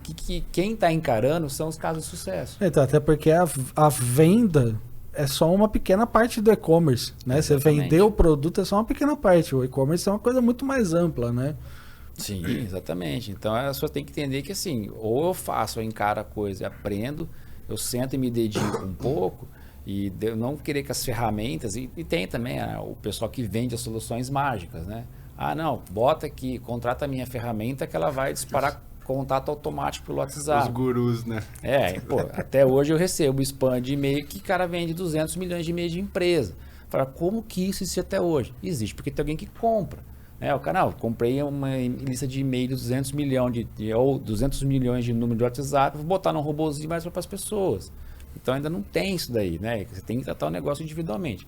quem está encarando são os casos de sucesso. Então, até porque a venda é só uma pequena parte do e-commerce, né? Você vender o produto é só uma pequena parte. O e-commerce é uma coisa muito mais ampla, né? Sim, exatamente. Então, a pessoa tem que entender que assim, ou eu faço, eu encaro a coisa e aprendo, eu sento e me dedico um pouco, e não querer que as ferramentas, e tem também o pessoal que vende as soluções mágicas, né? Ah, não, bota aqui, contrata a minha ferramenta que ela vai disparar contato automático pelo WhatsApp. Os gurus, né? Até hoje eu recebo spam de e-mail que o cara vende 200 milhões de e-mails de empresa. Fala, como que isso existe até hoje? Existe porque tem alguém que compra. O canal, comprei uma lista de e-mail de 200 milhões ou 200 milhões de número de WhatsApp, vou botar num robôzinho mais para as pessoas. Então ainda não tem isso daí, né? Você tem que tratar o negócio individualmente.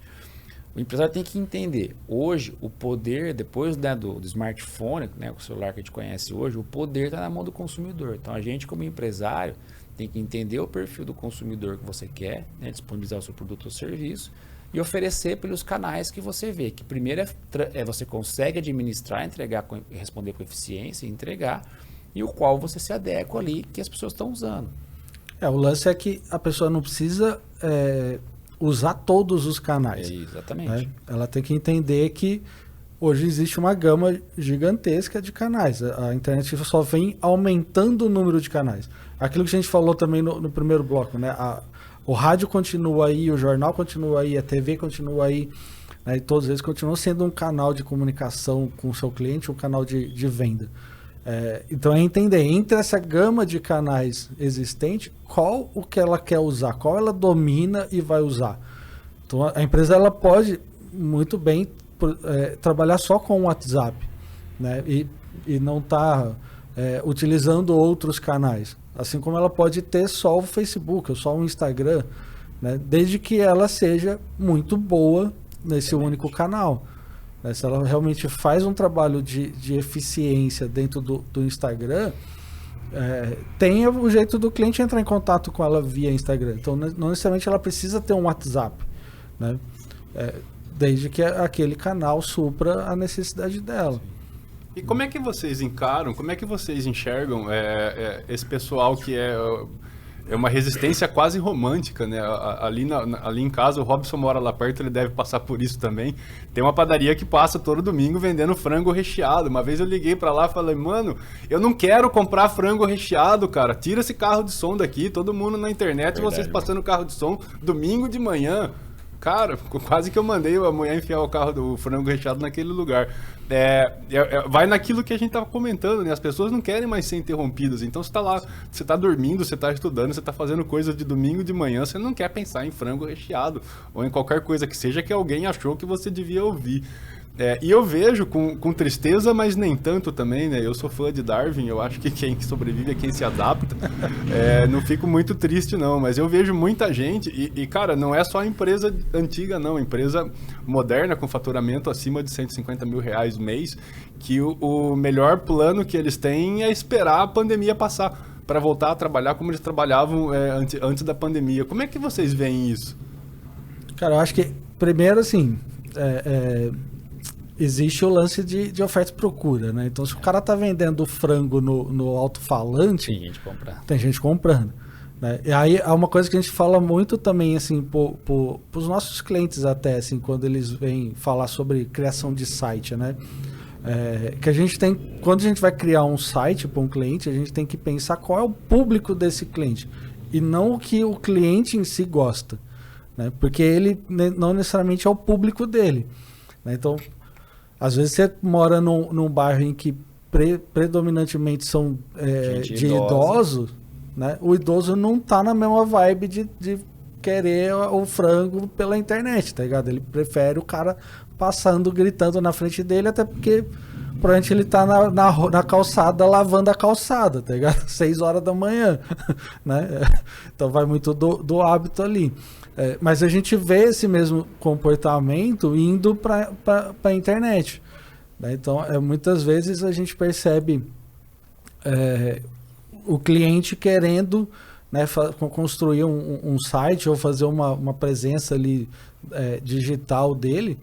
O empresário tem que entender, hoje o poder, depois, né, do smartphone, né, o celular que a gente conhece hoje, o poder está na mão do consumidor. Então a gente como empresário tem que entender o perfil do consumidor que você quer, né, disponibilizar o seu produto ou serviço e oferecer pelos canais que você vê. Que primeiro você consegue administrar, entregar, responder com eficiência e entregar, e o qual você se adequa ali que as pessoas estão usando. O lance é que a pessoa não precisa usar todos os canais. Exatamente. Né? Ela tem que entender que hoje existe uma gama gigantesca de canais. A internet só vem aumentando o número de canais. Aquilo que a gente falou também no primeiro bloco, né? O rádio continua aí, o jornal continua aí, a TV continua aí, né? E todos eles continuam sendo um canal de comunicação com o seu cliente, um canal de venda. Então é entender entre essa gama de canais existente, qual o que ela quer usar, qual ela domina e vai usar. Então a empresa ela pode muito bem trabalhar só com o WhatsApp, né? E não tá utilizando outros canais. Assim como ela pode ter só o Facebook ou só o Instagram, né? Desde que ela seja muito boa nesse único canal. Se ela realmente faz um trabalho de eficiência dentro do Instagram, tem o jeito do cliente entrar em contato com ela via Instagram. Então, não necessariamente ela precisa ter um WhatsApp, né? Desde que aquele canal supra a necessidade dela. E como é que vocês encaram, como é que vocês enxergam esse pessoal que é uma resistência quase romântica, né? Ali em casa, o Robson mora lá perto, ele deve passar por isso também. Tem uma padaria que passa todo domingo vendendo frango recheado. Uma vez eu liguei pra lá e falei, mano, eu não quero comprar frango recheado, cara. Tira esse carro de som daqui, todo mundo na internet, verdade, vocês passando carro de som domingo de manhã. Cara, quase que eu mandei a mulher enfiar o carro do frango recheado naquele lugar. Vai naquilo que a gente tava comentando, né? As pessoas não querem mais ser interrompidas. Então você tá lá, você tá dormindo, você tá estudando, você tá fazendo coisa de domingo de manhã, você não quer pensar em frango recheado ou em qualquer coisa que seja que alguém achou que você devia ouvir. E eu vejo com tristeza, mas nem tanto também, né? Eu sou fã de Darwin, eu acho que quem sobrevive é quem se adapta. Não fico muito triste, não, mas eu vejo muita gente, e cara, não é só empresa antiga, não, empresa moderna com faturamento acima de 150 mil reais mês, que o melhor plano que eles têm é esperar a pandemia passar, para voltar a trabalhar como eles trabalhavam antes da pandemia. Como é que vocês veem isso? Cara, eu acho que, primeiro, assim, existe o lance de oferta e procura, né? Então, se o cara tá vendendo frango no alto-falante... Tem gente comprando. Né? E aí, há uma coisa que a gente fala muito também, assim, pros nossos clientes até, assim, quando eles vêm falar sobre criação de site, né? Que a gente tem... Quando a gente vai criar um site para um cliente, a gente tem que pensar qual é o público desse cliente. E não o que o cliente em si gosta. Né? Porque ele não necessariamente é o público dele. Né? Então... Às vezes você mora num bairro em que predominantemente são de idosos, né? O idoso não tá na mesma vibe de querer o frango pela internet, tá ligado? Ele prefere o cara passando, gritando na frente dele, até porque provavelmente ele tá na calçada, lavando a calçada, tá ligado? 6 horas da manhã, né? Então vai muito do hábito ali. Mas a gente vê esse mesmo comportamento indo para a internet. Né? Então, muitas vezes a gente percebe o cliente querendo, né, construir um site ou fazer uma presença ali digital dele,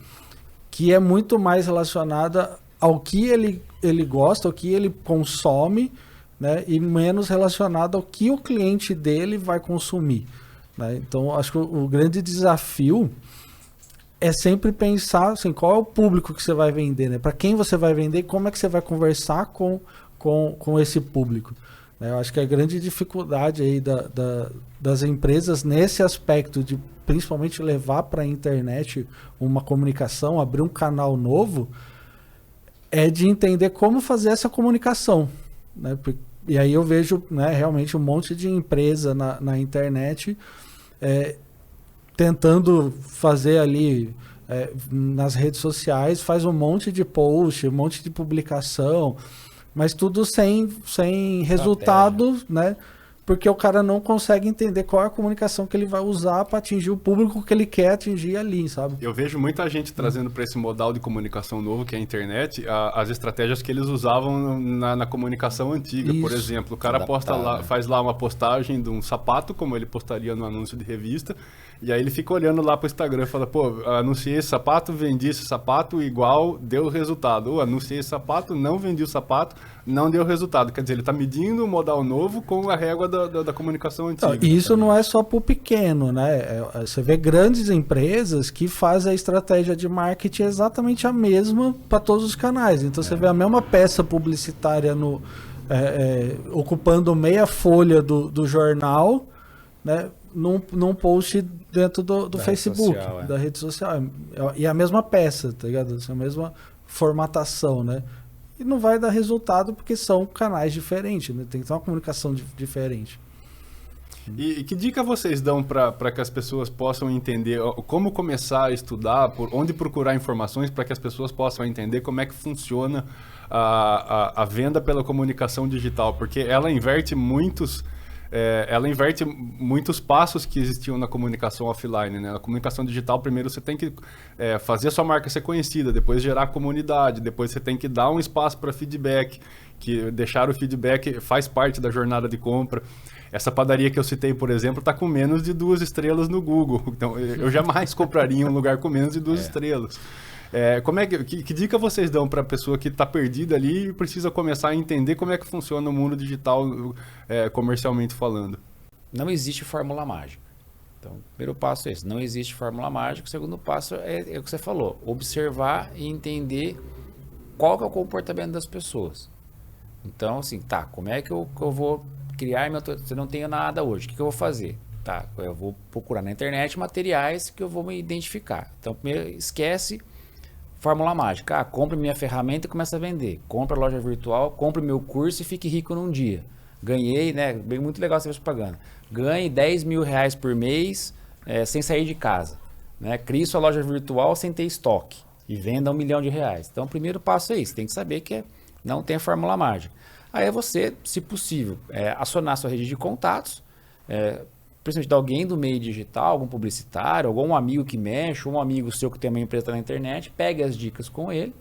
que é muito mais relacionada ao que ele gosta, ao que ele consome, né, e menos relacionado ao que o cliente dele vai consumir. Né? Então, acho que o grande desafio é sempre pensar assim, qual é o público que você vai vender, né? Para quem você vai vender e como é que você vai conversar com esse público. Né? Eu acho que a grande dificuldade aí das empresas nesse aspecto de principalmente levar para a internet uma comunicação, abrir um canal novo, é de entender como fazer essa comunicação. Né? E aí eu vejo, né, realmente um monte de empresa na internet tentando fazer ali nas redes sociais, faz um monte de post, um monte de publicação, mas tudo sem resultado, né? Porque o cara não consegue entender qual é a comunicação que ele vai usar para atingir o público que ele quer atingir ali, sabe? Eu vejo muita gente trazendo para esse modal de comunicação novo, que é a internet, as estratégias que eles usavam na comunicação antiga. Isso. Por exemplo, o cara posta lá, faz lá uma postagem de um sapato, como ele postaria no anúncio de revista, e aí ele fica olhando lá pro Instagram e fala, pô, anunciei esse sapato, vendi esse sapato, igual, deu resultado. Ou anunciei esse sapato, não vendi o sapato, não deu resultado. Quer dizer, ele tá medindo um modal novo com a régua da comunicação antiga. Então, isso não é só pro pequeno, né? Você vê grandes empresas que fazem a estratégia de marketing exatamente a mesma para todos os canais. Então você vê a mesma peça publicitária ocupando meia folha do jornal, né? num post dentro do Da rede Facebook, social, da rede social. E a mesma peça, tá ligado? A mesma formatação, né? E não vai dar resultado porque são canais diferentes, né? Tem que ter uma comunicação diferente. E que dica vocês dão para que as pessoas possam entender como começar a estudar, por onde procurar informações para que as pessoas possam entender como é que funciona a venda pela comunicação digital? Porque ela inverte muitos passos que existiam na comunicação offline, né? Na comunicação digital, primeiro você tem que fazer a sua marca ser conhecida, depois gerar comunidade, depois você tem que dar um espaço para feedback, que deixar o feedback faz parte da jornada de compra. Essa padaria que eu citei, por exemplo, está com menos de 2 estrelas no Google. Então, eu jamais compraria em um lugar com menos de 2 estrelas. Que dica vocês dão para a pessoa que está perdida ali e precisa começar a entender como é que funciona o mundo digital, comercialmente falando? Não existe fórmula mágica. Então, o primeiro passo é esse, não existe fórmula mágica. O segundo passo é o que você falou, observar e entender qual que é o comportamento das pessoas. Então, assim, como é que eu vou criar se eu não tenho nada hoje, o que eu vou fazer? Eu vou procurar na internet materiais que eu vou me identificar. Então, primeiro, esquece fórmula mágica. Compre minha ferramenta e comece a vender. Compre a loja virtual, compre meu curso e fique rico num dia. Ganhei, né? Muito legal essa propaganda. Ganhe 10 mil reais por mês sem sair de casa. Né? Crie sua loja virtual sem ter estoque e venda R$1 milhão. Então, o primeiro passo é isso. Tem que saber que não tem fórmula mágica. Aí é você, se possível, acionar sua rede de contatos, principalmente de alguém do meio digital, algum publicitário, algum amigo que mexe, ou um amigo seu que tem uma empresa na internet, pegue as dicas com ele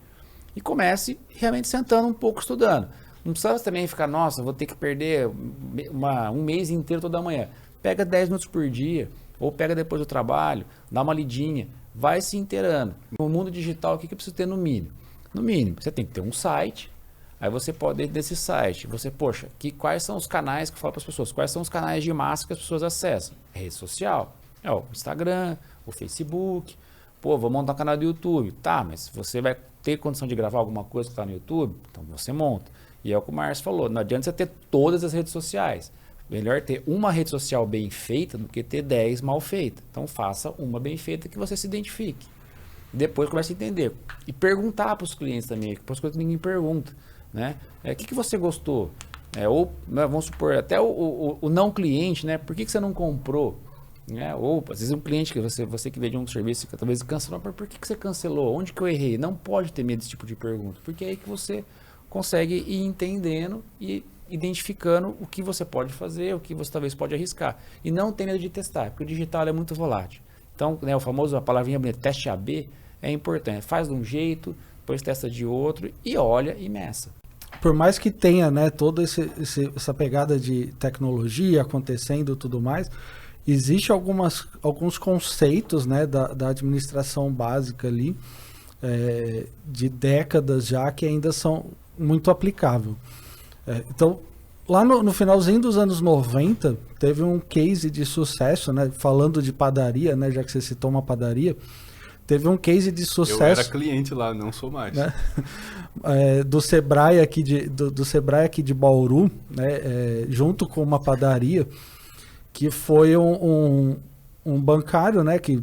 e comece realmente sentando um pouco estudando. Não precisa também ficar, nossa, vou ter que perder um mês inteiro toda manhã. Pega 10 minutos por dia, ou pega depois do trabalho, dá uma lidinha, vai se inteirando. No mundo digital, o que eu preciso ter no mínimo? No mínimo, você tem que ter um site. Aí você pode, dentro desse site, quais são os canais que eu falo para as pessoas? Quais são os canais de massa que as pessoas acessam? Rede social, o Instagram, o Facebook. Vou montar um canal do YouTube. Mas você vai ter condição de gravar alguma coisa que está no YouTube? Então você monta. E é o que o Márcio falou, não adianta você ter todas as redes sociais. Melhor ter uma rede social bem feita do que ter 10 mal feitas. Então faça uma bem feita que você se identifique. Depois comece a entender. E perguntar para os clientes também, para as coisas que ninguém pergunta. Né? O que você gostou? Ou vamos supor, até o não cliente, né? Por que você não comprou? Ou às vezes um cliente que você que vende um serviço que talvez cancelou, mas por que você cancelou? Onde que eu errei? Não pode ter medo desse tipo de pergunta, porque é aí que você consegue ir entendendo e identificando o que você pode fazer, o que você talvez pode arriscar. E não tem medo de testar, porque o digital é muito volátil. Então, o famoso, a palavrinha teste AB é importante. Faz de um jeito, depois testa de outro e olha e meça. Por mais que tenha, né, toda essa pegada de tecnologia acontecendo e tudo mais, existe alguns conceitos, né, da administração básica ali, de décadas já, que ainda são muito aplicáveis. Então, lá no finalzinho dos anos 90, teve um case de sucesso, né, falando de padaria, né, já que você citou uma padaria, teve um case de sucesso. Eu era cliente lá, não sou mais. Né? Do Sebrae aqui do Sebrae aqui de Bauru, né? Junto com uma padaria, que foi um bancário, né? Que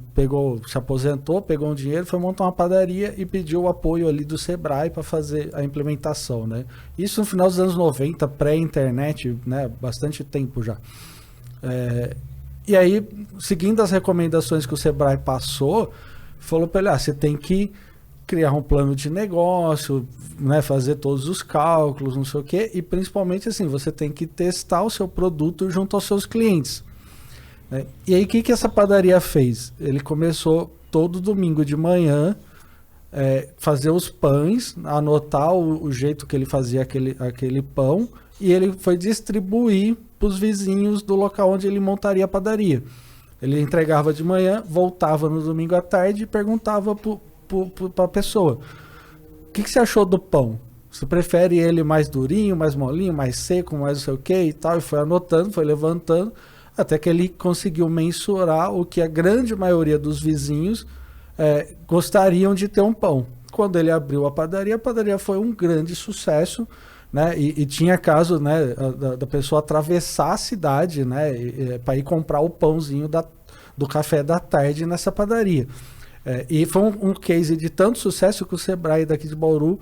se aposentou, pegou um dinheiro, foi montar uma padaria e pediu o apoio ali do Sebrae para fazer a implementação, né? Isso no final dos anos 90, pré-internet, né? Bastante tempo já. E aí, seguindo as recomendações que o Sebrae passou, falou para ele, você tem que criar um plano de negócio, né, fazer todos os cálculos, não sei o quê, e principalmente assim, você tem que testar o seu produto junto aos seus clientes. Né? E aí, o que essa padaria fez? Ele começou todo domingo de manhã, fazer os pães, anotar o jeito que ele fazia aquele pão, e ele foi distribuir para os vizinhos do local onde ele montaria a padaria. Ele entregava de manhã, voltava no domingo à tarde e perguntava para a pessoa: o que você achou do pão? Você prefere ele mais durinho, mais molinho, mais seco, mais não sei o que e tal? E foi anotando, foi levantando, até que ele conseguiu mensurar o que a grande maioria dos vizinhos gostariam de ter um pão. Quando ele abriu a padaria foi um grande sucesso, né? E tinha caso, né, da pessoa atravessar a cidade, né, para ir comprar o pãozinho do café da tarde nessa padaria. E foi um case de tanto sucesso que o Sebrae daqui de Bauru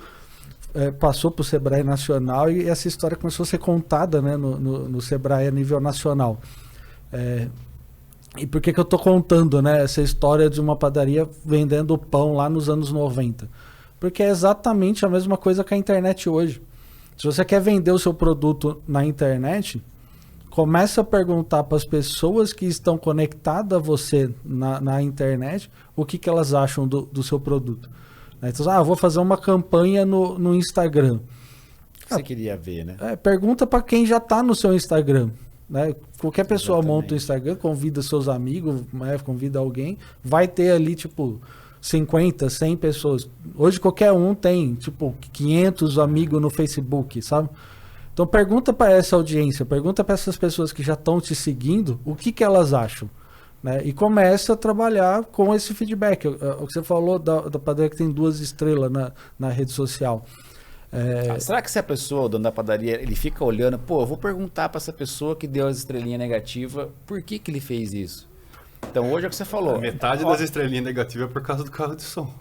passou para o Sebrae Nacional e essa história começou a ser contada, né, no Sebrae a nível nacional. E por que eu estou contando, né, essa história de uma padaria vendendo pão lá nos anos 90? Porque é exatamente a mesma coisa que a internet hoje. Se você quer vender o seu produto na internet, começa a perguntar para as pessoas que estão conectadas a você na internet o que elas acham do seu produto. Então, eu vou fazer uma campanha no Instagram. O que você queria ver, né? Pergunta para quem já está no seu Instagram. Né? Qualquer pessoa Exatamente. monta o Instagram, convida seus amigos, né? Convida alguém, vai ter ali, tipo, 50, 100 pessoas. Hoje qualquer um tem, tipo, 500 amigos no Facebook, sabe? Então pergunta para essa audiência, pergunta para essas pessoas que já estão te seguindo o que elas acham. Né? E começa a trabalhar com esse feedback. O que você falou da padaria que tem 2 estrelas na rede social. Será que se a pessoa, o dono da padaria, ele fica olhando, pô, eu vou perguntar para essa pessoa que deu as estrelinhas negativas, por que ele fez isso? Então hoje é o que você falou. Metade das estrelinhas negativas é por causa do carro de som.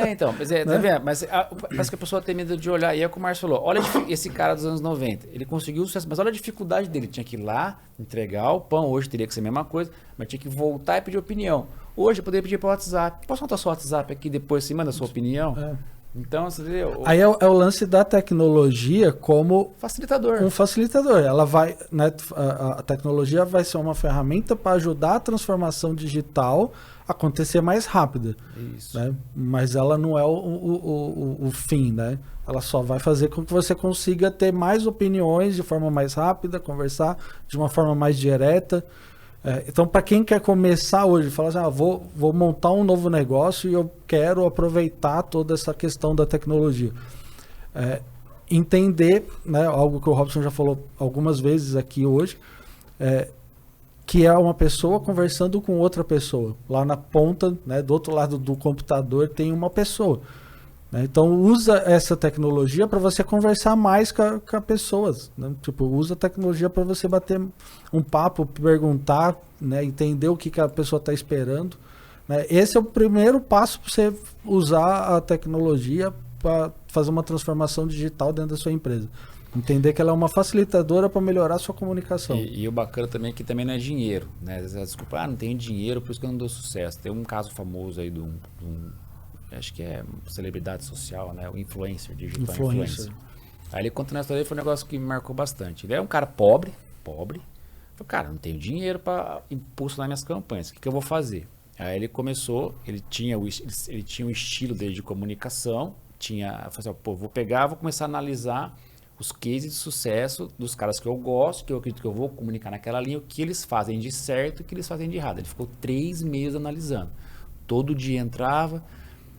Então, mas tá vendo? Mas parece que a pessoa tem medo de olhar. E é o que o Márcio falou. Olha esse cara dos anos 90. Ele conseguiu sucesso, mas olha a dificuldade dele. Tinha que ir lá, entregar o pão. Hoje teria que ser a mesma coisa, mas tinha que voltar e pedir opinião. Hoje eu poderia pedir para o WhatsApp. Posso anotar seu WhatsApp aqui depois você manda a sua opinião? Então, você entendeu? Aí é o lance da tecnologia como facilitador. Um facilitador. Ela vai, né, a tecnologia vai ser uma ferramenta para ajudar a transformação digital a acontecer mais rápida. Isso. Né? Mas ela não é o fim, né? Ela só vai fazer com que você consiga ter mais opiniões de forma mais rápida, conversar de uma forma mais direta. Então, para quem quer começar hoje, falar assim, vou montar um novo negócio e eu quero aproveitar toda essa questão da tecnologia. Entender, né, algo que o Robson já falou algumas vezes aqui hoje, que é uma pessoa conversando com outra pessoa. Lá na ponta, né, do outro lado do computador, tem uma pessoa. Então usa essa tecnologia para você conversar mais com pessoas, né? Tipo, usa a tecnologia para você bater um papo, perguntar, né? Entender o que a pessoa está esperando, né? Esse é o primeiro passo para você usar a tecnologia para fazer uma transformação digital dentro da sua empresa. Entender que ela é uma facilitadora para melhorar a sua comunicação. E o bacana também é que também não é dinheiro, né? Desculpa, não tenho dinheiro, por isso que eu não dou sucesso. Tem um caso famoso aí de um acho que é celebridade social, né? O influencer, digital influencer. Aí ele conta na história, foi um negócio que me marcou bastante. Ele é um cara pobre. Falei, cara, não tenho dinheiro para impulsionar minhas campanhas. O que eu vou fazer? Aí ele começou, ele tinha um estilo dele de comunicação, vou começar a analisar os cases de sucesso dos caras que eu gosto, que eu acredito que eu vou comunicar naquela linha, o que eles fazem de certo e o que eles fazem de errado. Ele ficou 3 meses analisando. Todo dia entrava,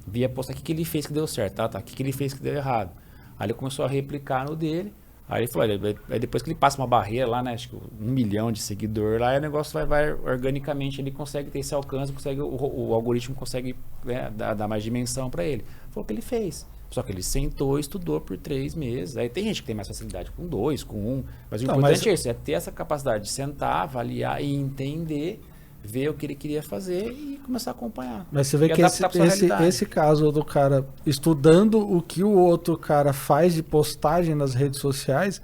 via postar o que ele fez que deu certo, o que ele fez que deu errado. Aí ele começou a replicar no dele. Aí ele falou, aí depois que ele passa uma barreira lá, né, acho que 1 milhão de seguidores lá, o negócio vai organicamente, ele consegue ter esse alcance, o algoritmo consegue, né, dar mais dimensão para ele. Foi o que ele fez. Só que ele sentou e estudou por 3 meses. Aí tem gente que tem mais facilidade com 2, com 1. Mas o importante é isso, é ter essa capacidade de sentar, avaliar e entender, ver o que ele queria fazer e começar a acompanhar. Mas você vê que esse caso do cara estudando o que o outro cara faz de postagem nas redes sociais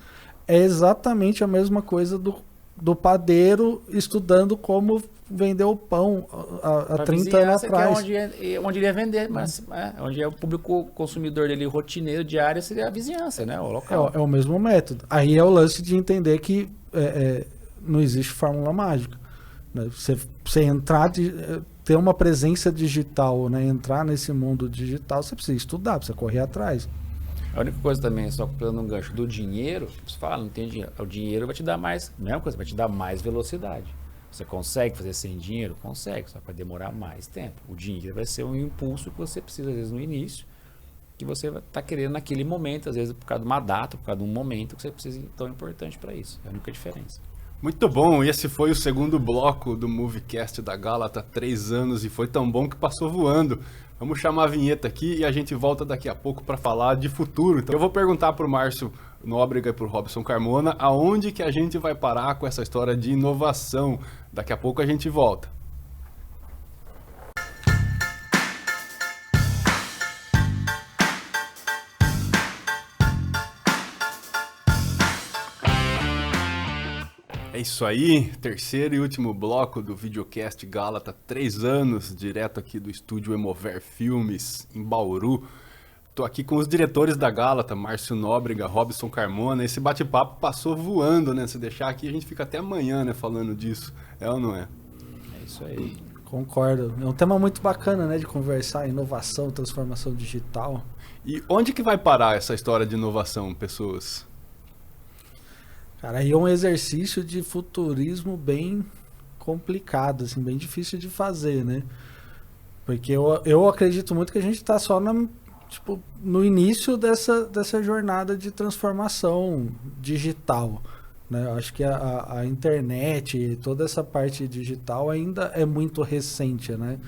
é exatamente a mesma coisa do padeiro estudando como vender o pão há 30 anos atrás. Que é onde ele ia vender, mas onde é o público consumidor dele rotineiro, diário, seria a vizinhança, né? O local. É o mesmo método. Aí é o lance de entender que não existe fórmula mágica. Você entrar, ter uma presença digital, né? Entrar nesse mundo digital, você precisa estudar, precisa correr atrás. A única coisa também, só pegando um gancho do dinheiro, você fala, não tem dinheiro. O dinheiro vai te dar mais, mesma coisa, vai te dar mais velocidade. Você consegue fazer sem dinheiro? Consegue, só vai demorar mais tempo. O dinheiro vai ser um impulso que você precisa, às vezes, no início, que você vai estar querendo naquele momento, às vezes por causa de uma data, por causa de um momento que você precisa tão importante para isso. É a única diferença. Muito bom, esse foi o segundo bloco do Moviecast da Gálata, 3 anos, e foi tão bom que passou voando. Vamos chamar a vinheta aqui e a gente volta daqui a pouco para falar de futuro. Então eu vou perguntar para o Márcio Nóbrega e para o Robson Carmona aonde que a gente vai parar com essa história de inovação. Daqui a pouco a gente volta. É isso aí, terceiro e último bloco do videocast Gálata, 3 anos, direto aqui do estúdio Emover Filmes, em Bauru. Tô aqui com os diretores da Gálata, Márcio Nóbrega, Robson Carmona. Esse bate-papo passou voando, né? Se deixar aqui, a gente fica até amanhã, né, falando disso. É ou não é? É isso aí. Concordo. É um tema muito bacana, né, de conversar, inovação, transformação digital. E onde que vai parar essa história de inovação, pessoas? Cara, aí é um exercício de futurismo bem complicado, assim, bem difícil de fazer, né? Porque eu acredito muito que a gente está só no início dessa jornada de transformação digital, né? Eu acho que a internet, toda essa parte digital ainda é muito recente, né?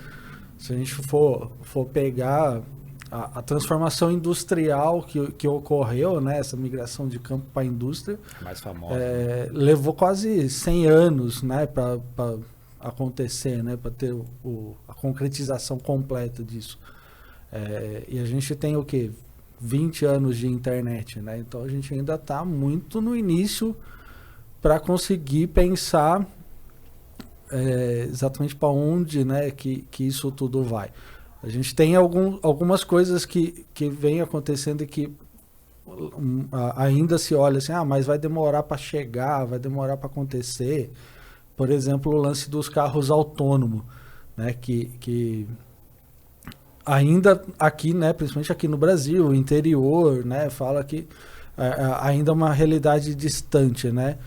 Se a gente for pegar a transformação industrial que ocorreu, né, essa migração de campo para a indústria, Mais famosa. levou quase 100 anos, né, para acontecer, né, para ter a concretização completa disso. E a gente tem o quê? 20 anos de internet, né? Então a gente ainda está muito no início para conseguir pensar exatamente para onde, né, que isso tudo vai. A gente tem algumas coisas que vem acontecendo e que ainda se olha assim, mas vai demorar para chegar, vai demorar para acontecer. Por exemplo, o lance dos carros autônomos, né, que ainda aqui, né, principalmente aqui no Brasil, interior, né, fala que ainda é uma realidade distante, né?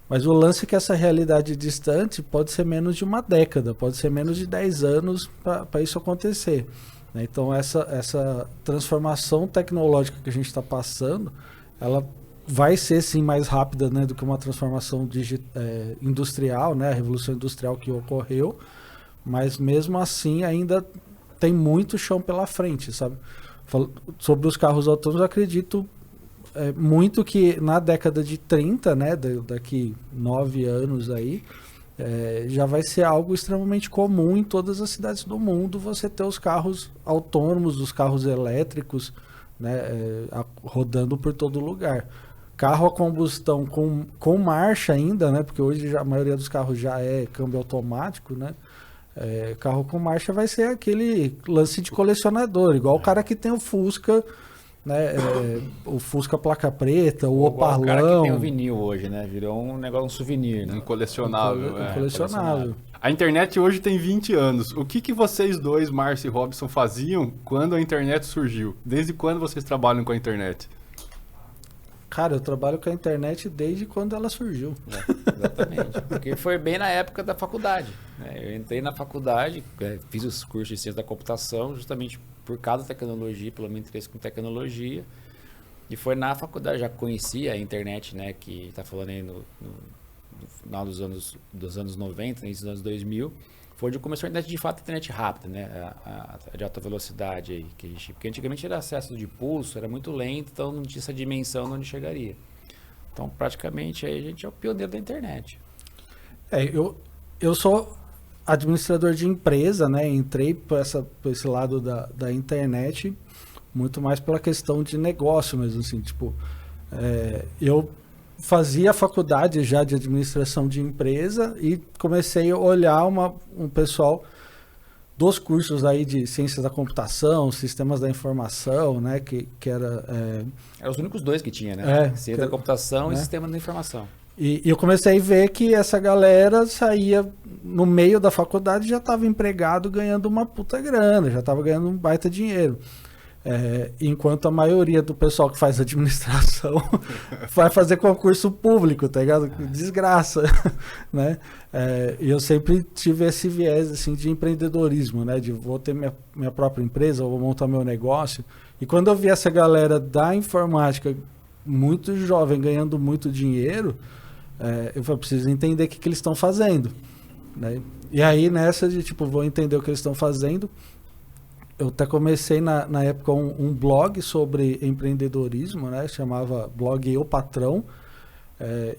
Mas o lance é que essa realidade distante pode ser menos de uma década, pode ser menos de 10 anos para isso acontecer, né? Então essa transformação tecnológica que a gente está passando, ela vai ser sim mais rápida, né, do que uma transformação industrial, né, a revolução industrial que ocorreu, mas mesmo assim ainda tem muito chão pela frente, sabe? Sobre os carros autônomos, eu acredito muito que na década de 30, né, daqui 9 anos aí, já vai ser algo extremamente comum em todas as cidades do mundo, você ter os carros autônomos, os carros elétricos, né, rodando por todo lugar. Carro a combustão com marcha ainda, né, porque hoje a maioria dos carros já é câmbio automático, né? Carro com marcha vai ser aquele lance de colecionador, igual o cara que tem o Fusca, né, o Fusca placa preta, o Opalão. O cara que tem o vinil hoje, né? Virou um negócio, um souvenir, né? Um colecionável. Um colecionável. A internet hoje tem 20 anos. O que vocês dois, Márcio e Robson, faziam quando a internet surgiu? Desde quando vocês trabalham com a internet? Cara, eu trabalho com a internet desde quando ela surgiu. Exatamente. Porque foi bem na época da faculdade, né? Eu entrei na faculdade, fiz os cursos de ciência da computação justamente por causa da tecnologia, pelo meu interesse com tecnologia. E foi na faculdade, já conhecia a internet, né, que está falando aí no final dos anos 90, início dos anos 2000. Foi onde começou a internet, de fato, a internet rápida, né, a de alta velocidade aí, porque antigamente era acesso de pulso, era muito lento, então não tinha essa dimensão de onde chegaria. Então, praticamente, aí a gente é o pioneiro da internet. Eu sou administrador de empresa, né? Entrei por esse lado da internet muito mais pela questão de negócio mesmo, assim, tipo, eu fazia a faculdade já de administração de empresa e comecei a olhar um pessoal dos cursos aí de ciências da computação, sistemas da informação, né, que era... Eram os únicos dois que tinha, né? Ciência da computação, né, e sistema da informação. E eu comecei a ver que essa galera saía no meio da faculdade, já estava empregado ganhando uma puta grana, já estava ganhando um baita dinheiro. Enquanto a maioria do pessoal que faz administração vai fazer concurso público, tá ligado? Desgraça, né? E eu sempre tive esse viés assim, de empreendedorismo, né? De vou ter minha própria empresa, vou montar meu negócio. E quando eu vi essa galera da informática muito jovem ganhando muito dinheiro, eu falei, preciso entender o que eles estão fazendo, né? E aí nessa de tipo, vou entender o que eles estão fazendo, eu até comecei na época um blog sobre empreendedorismo, né? Chamava blog Eu Patrão.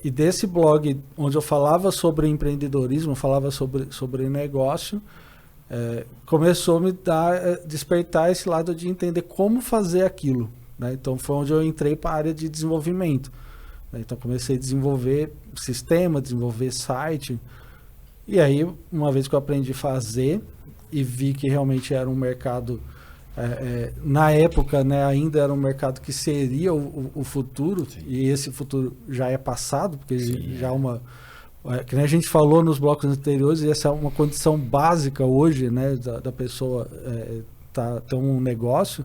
E desse blog, onde eu falava sobre empreendedorismo, falava sobre negócio, começou a me despertar esse lado de entender como fazer aquilo, né? Então foi onde eu entrei para a área de desenvolvimento, né? Então comecei a desenvolver sistema, desenvolver site. E aí, uma vez que eu aprendi a fazer e vi que realmente era um mercado, na época, né, ainda era um mercado que seria o futuro, sim. E esse futuro já é passado, porque sim, já é uma... que nem a gente falou nos blocos anteriores, essa é uma condição básica hoje, né, da pessoa ter um negócio,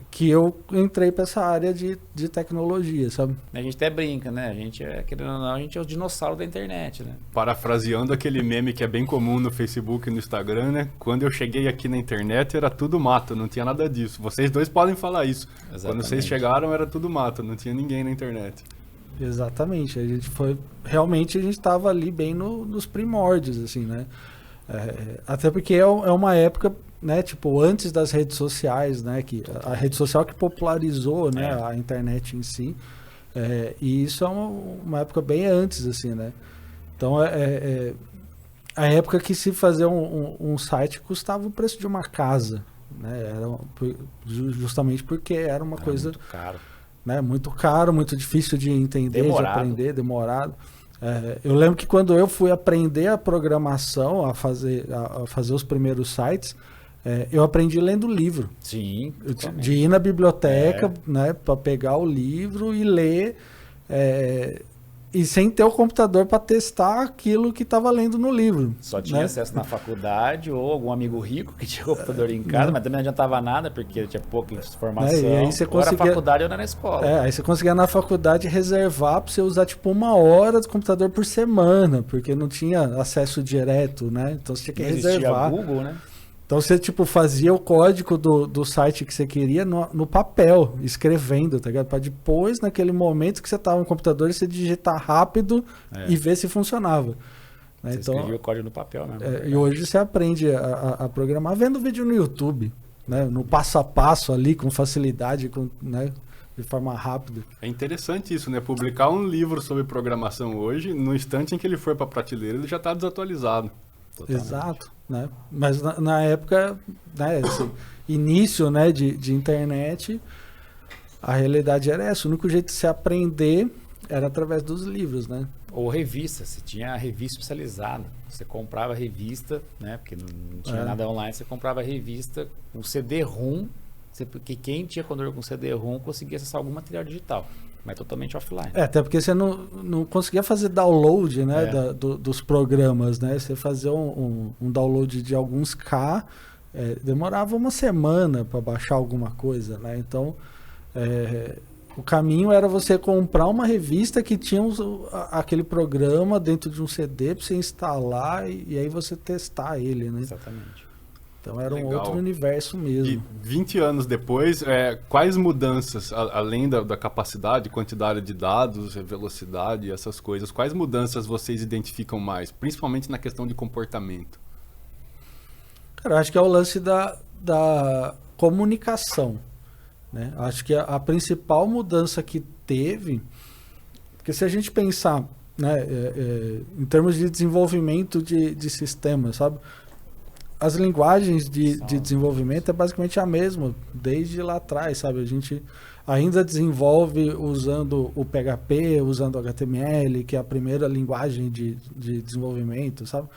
que eu entrei para essa área de tecnologia, sabe? A gente até brinca, né? A gente querendo ou não, a gente é o dinossauro da internet, né? Parafraseando aquele meme que é bem comum no Facebook e no Instagram, né? Quando eu cheguei aqui na internet era tudo mato, não tinha nada disso. Vocês dois podem falar isso. Exatamente. Quando vocês chegaram era tudo mato, não tinha ninguém na internet. Exatamente. A gente foi... Realmente a gente estava ali bem nos primórdios, assim, né? Até porque é uma época... Né, tipo, antes das redes sociais, né, que a rede social que popularizou, né, a internet em si, e isso é uma época bem antes, assim, né, então a época que se fazer um site custava o preço de uma casa, né, justamente porque era uma coisa muito caro, né, muito caro, muito difícil de entender, demorado. De aprender, demorado. Eu lembro que quando eu fui aprender a programação, a fazer os primeiros sites, eu aprendi lendo livro. Sim. De ir na biblioteca, né, para pegar o livro e ler, e sem ter o computador para testar aquilo que estava lendo no livro. Só tinha acesso na faculdade ou algum amigo rico que tinha computador em casa, mas também não adiantava nada porque tinha pouca informação. E aí você conseguia, ou na faculdade ou na escola. Aí você conseguia na faculdade reservar para você usar tipo 1 hora do computador por semana, porque não tinha acesso direto, né? Então você tinha que reservar. Google, né? Então você tipo fazia o código do site que você queria no papel, escrevendo, tá ligado? Para depois, naquele momento que você estava no computador, você digitar rápido e ver se funcionava. Né? Você então, escrevia o código no papel mesmo. E hoje você aprende a programar vendo vídeo no YouTube, né? No passo a passo ali, com facilidade, né? De forma rápida. É interessante isso, né? Publicar um livro sobre programação hoje, no instante em que ele for para a prateleira, ele já está desatualizado. Totalmente. Exato, né? Mas na época, né, esse início, né, de internet, a realidade era essa. O único jeito de se aprender era através dos livros, né? Ou revista, você tinha a revista especializada. Você comprava a revista, né? Porque não tinha nada online, você comprava a revista, um CD-ROM, porque quem tinha computador com CD-ROM conseguia acessar algum material digital. Mas totalmente offline. Até porque você não conseguia fazer download, né, dos programas, né? Você fazia um download de alguns K, demorava uma semana para baixar alguma coisa, né? Então, o caminho era você comprar uma revista que tinha aquele programa dentro de um CD para você instalar e aí você testar ele, né? Exatamente. Então era um outro universo mesmo. E 20 anos depois, quais mudanças, além da capacidade, quantidade de dados, velocidade, essas coisas, quais mudanças vocês identificam mais, principalmente na questão de comportamento? Cara, eu acho que é o lance da comunicação, né? Acho que a principal mudança que teve, porque se a gente pensar, né, em termos de desenvolvimento de sistemas, sabe? As linguagens de desenvolvimento é basicamente a mesma, desde lá atrás, sabe? A gente ainda desenvolve usando o PHP, usando o HTML, que é a primeira linguagem de desenvolvimento, sabe?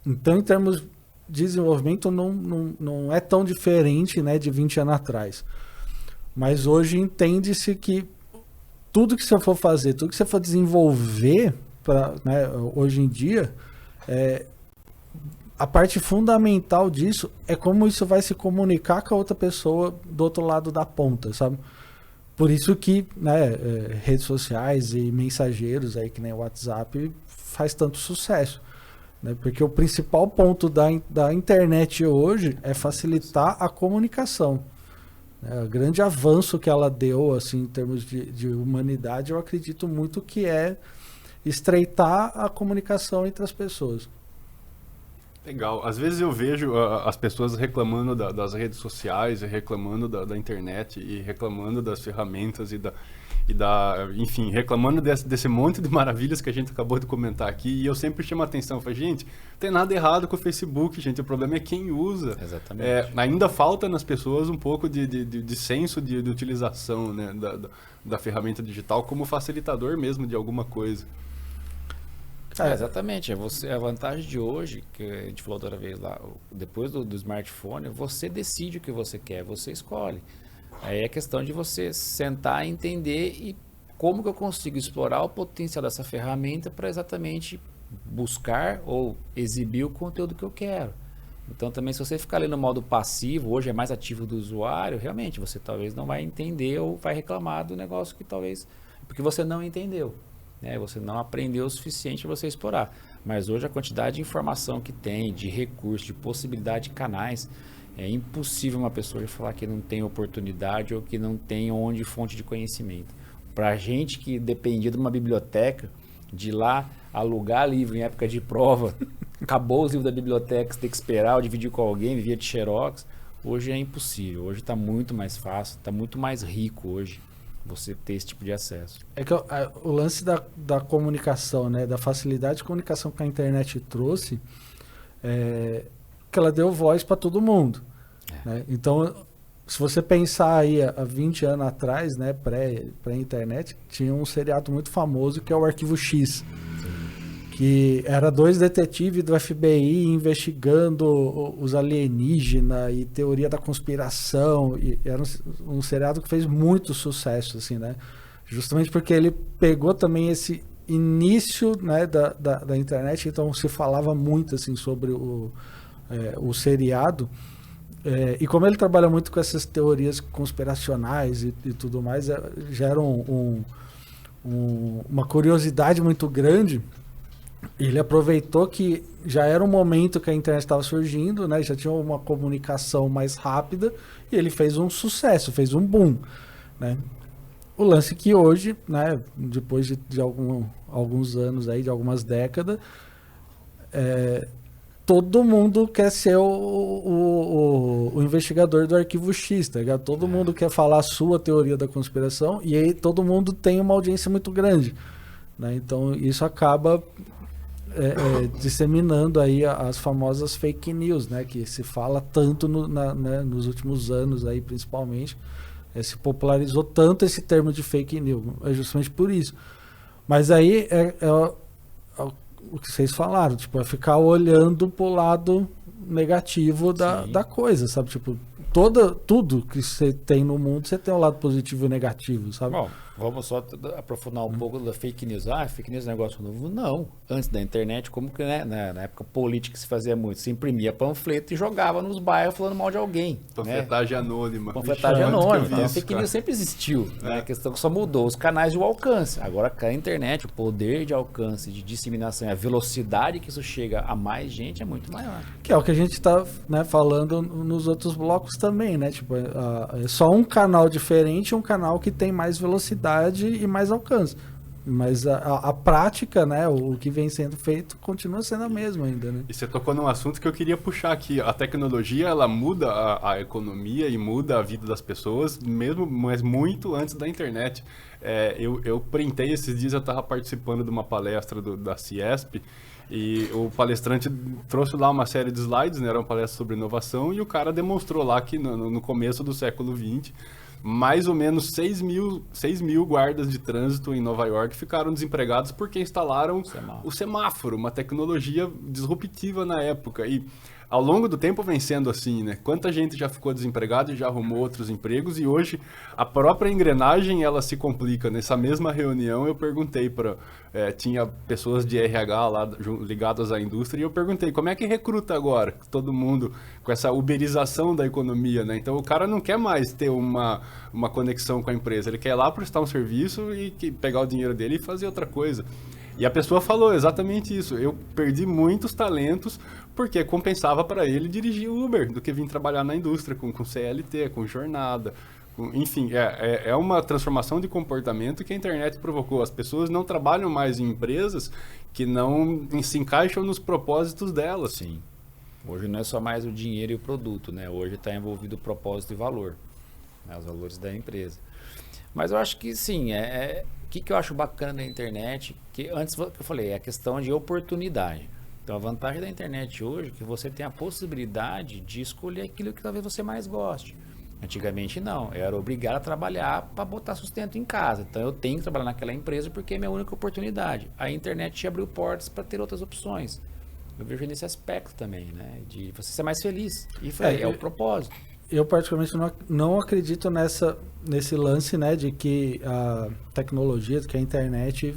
Então, em termos de desenvolvimento, não é tão diferente, né, de 20 anos atrás. Mas hoje entende-se que tudo que você for fazer, tudo que você for desenvolver, né, hoje em dia, a parte fundamental disso é como isso vai se comunicar com a outra pessoa do outro lado da ponta, sabe? Por isso que, né, redes sociais e mensageiros aí, que nem o WhatsApp, faz tanto sucesso, né? Porque o principal ponto da internet hoje é facilitar a comunicação, O grande avanço que ela deu, assim, em termos de humanidade, eu acredito muito que é estreitar a comunicação entre as pessoas. Legal. Às vezes eu vejo as pessoas reclamando das redes sociais, e reclamando da internet, e reclamando das ferramentas enfim, reclamando desse monte de maravilhas que a gente acabou de comentar aqui, e eu sempre chamo a atenção, falo, gente, não tem nada errado com o Facebook, gente, o problema é quem usa. Exatamente. Ainda falta nas pessoas um pouco de senso de utilização, né, da ferramenta digital como facilitador mesmo de alguma coisa. Exatamente. A vantagem de hoje, que a gente falou outra vez lá, depois do smartphone, você decide o que você quer, você escolhe. Aí é questão de você sentar e entender e como que eu consigo explorar o potencial dessa ferramenta para exatamente buscar ou exibir o conteúdo que eu quero. Então também, se você ficar ali no modo passivo, hoje é mais ativo do usuário, realmente você talvez não vai entender ou vai reclamar do negócio que talvez... Porque você não entendeu. Você não aprendeu o suficiente para você explorar. Mas hoje a quantidade de informação que tem, de recursos, de possibilidade de canais, é impossível uma pessoa falar que não tem oportunidade ou que não tem fonte de conhecimento. Para a gente que dependia de uma biblioteca, de ir lá alugar livro em época de prova, acabou os livros da biblioteca, você tem que esperar ou dividir com alguém, vivia de xerox, hoje é impossível. Hoje está muito mais fácil, está muito mais rico hoje você ter esse tipo de acesso. É que o lance da comunicação, né, da facilidade de comunicação que a internet trouxe, que ela deu voz para todo mundo. Né? Então, se você pensar aí há 20 anos atrás, né, pré-internet, tinha um seriado muito famoso que é o Arquivo X. Que era 2 detetives do FBI investigando os alienígenas e teoria da conspiração. E era um seriado que fez muito sucesso, assim, né? Justamente porque ele pegou também esse início, né, da internet, então se falava muito assim, sobre o seriado. E como ele trabalha muito com essas teorias conspiracionais e tudo mais, gera uma curiosidade muito grande. Ele aproveitou que já era um momento que a internet estava surgindo, né? Já tinha uma comunicação mais rápida e ele fez um sucesso, fez um boom, né? O lance que hoje, né, depois de alguns anos aí, de algumas décadas, todo mundo quer ser o investigador do Arquivo X, tá ligado? Todo mundo quer falar a sua teoria da conspiração e aí todo mundo tem uma audiência muito grande, né? Então isso acaba disseminando aí as famosas fake news, né? Que se fala tanto nos últimos anos aí, principalmente. Se popularizou tanto esse termo de fake news. É justamente por isso. Mas aí o que vocês falaram, tipo, é ficar olhando pro lado negativo da coisa, sabe? Tipo, tudo que você tem no mundo, você tem um lado positivo e negativo, sabe? Bom, vamos só aprofundar um pouco da fake news. Fake news é um negócio novo? Não. Antes da internet, como que, né, na época política se fazia muito? Se imprimia panfleto e jogava nos bairros falando mal de alguém. Panfletagem anônima. Panfletagem anônima. Então, a fake news sempre existiu. Né? A questão que só mudou os canais e o alcance. Agora, com a internet, o poder de alcance, de disseminação, a velocidade que isso chega a mais gente é muito maior. Que é o que a gente está, né, falando nos outros blocos também, né? Tipo, é só um canal diferente, um canal que tem mais velocidade e mais alcance. Mas a prática, né, o que vem sendo feito continua sendo a mesma ainda, né? E você tocou num assunto que eu queria puxar aqui. A tecnologia, ela muda a economia e muda a vida das pessoas, mas muito antes da internet. Eu printei esses dias, eu estava participando de uma palestra da Ciesp, e o palestrante trouxe lá uma série de slides, né, era uma palestra sobre inovação, e o cara demonstrou lá que no começo do século XX, mais ou menos 6 mil guardas de trânsito em Nova York ficaram desempregados porque instalaram o semáforo, uma tecnologia disruptiva na época. E ao longo do tempo vem sendo assim, né? Quanta gente já ficou desempregada e já arrumou outros empregos, e hoje a própria engrenagem ela se complica. Nessa mesma reunião eu perguntei tinha pessoas de RH lá ligadas à indústria, e eu perguntei como é que recruta agora todo mundo com essa uberização da economia, né? Então o cara não quer mais ter uma conexão com a empresa, ele quer ir lá prestar um serviço e pegar o dinheiro dele e fazer outra coisa. E a pessoa falou exatamente isso. Eu perdi muitos talentos porque compensava para ele dirigir Uber do que vir trabalhar na indústria com CLT, com jornada. Enfim, é uma transformação de comportamento que a internet provocou. As pessoas não trabalham mais em empresas que não se encaixam nos propósitos delas. Sim. Hoje não é só mais o dinheiro e o produto, né? Hoje está envolvido o propósito e valor, né? Os valores da empresa. Mas eu acho que sim, o que eu acho bacana da internet, que antes que eu falei, é a questão de oportunidade. Então a vantagem da internet hoje é que você tem a possibilidade de escolher aquilo que talvez você mais goste. Antigamente não, eu era obrigado a trabalhar para botar sustento em casa. Então eu tenho que trabalhar naquela empresa porque é minha única oportunidade. A internet te abriu portas para ter outras opções. Eu vejo nesse aspecto também, né? De você ser mais feliz. E é o propósito. Eu particularmente não acredito nesse lance, né, de que a tecnologia, que a internet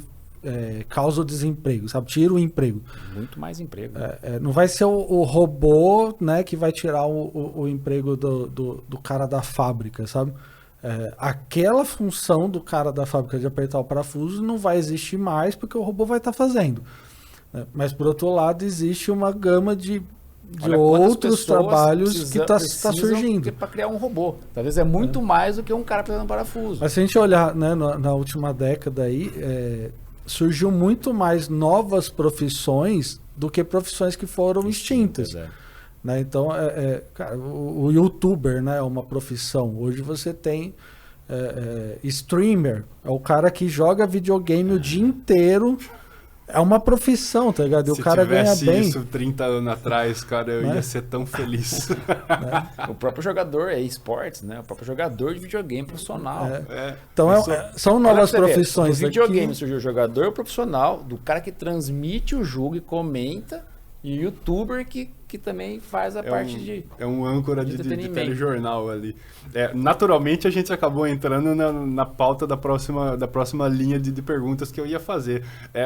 causa o desemprego, sabe? Tira o emprego. Muito mais emprego. Não vai ser o robô, né, que vai tirar o emprego do cara da fábrica, sabe? Aquela função do cara da fábrica de apertar o parafuso não vai existir mais porque o robô vai estar fazendo. Mas, por outro lado, existe uma gama de outros trabalhos que está surgindo. Para criar um robô. Talvez é muito mais do que um cara apertando um parafuso. Mas se a gente olhar, né, na última década aí, surgiu muito mais novas profissões do que profissões que foram extintas. Né? Então, cara, o youtuber, né, é uma profissão. Hoje você tem streamer, é o cara que joga videogame o dia inteiro. É uma profissão, tá ligado? E o cara ganha bem. Se tivesse isso 30 anos atrás, cara, eu ia ser tão feliz. O próprio jogador esportes, né? O próprio jogador de videogame profissional. Então, são novas profissões. No videogame surgiu o jogador profissional, do cara que transmite o jogo e comenta, e o youtuber que também faz a parte de É um âncora de telejornal ali. Naturalmente, a gente acabou entrando na pauta da próxima linha de perguntas que eu ia fazer.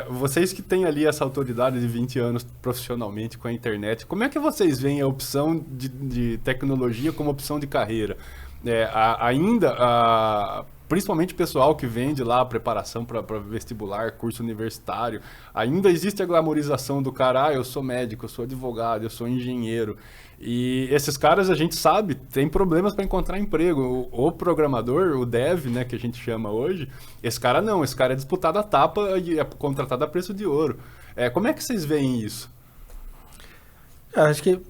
Vocês que têm ali essa autoridade de 20 anos profissionalmente com a internet, como é que vocês veem a opção de tecnologia como opção de carreira? Principalmente o pessoal que vende lá a preparação para vestibular, curso universitário, ainda existe a glamorização do cara, eu sou médico, eu sou advogado, eu sou engenheiro. E esses caras, a gente sabe, tem problemas para encontrar emprego. O programador, o dev, né, que a gente chama hoje, esse cara não, esse cara é disputado a tapa e é contratado a preço de ouro. Como é que vocês veem isso? Eu acho que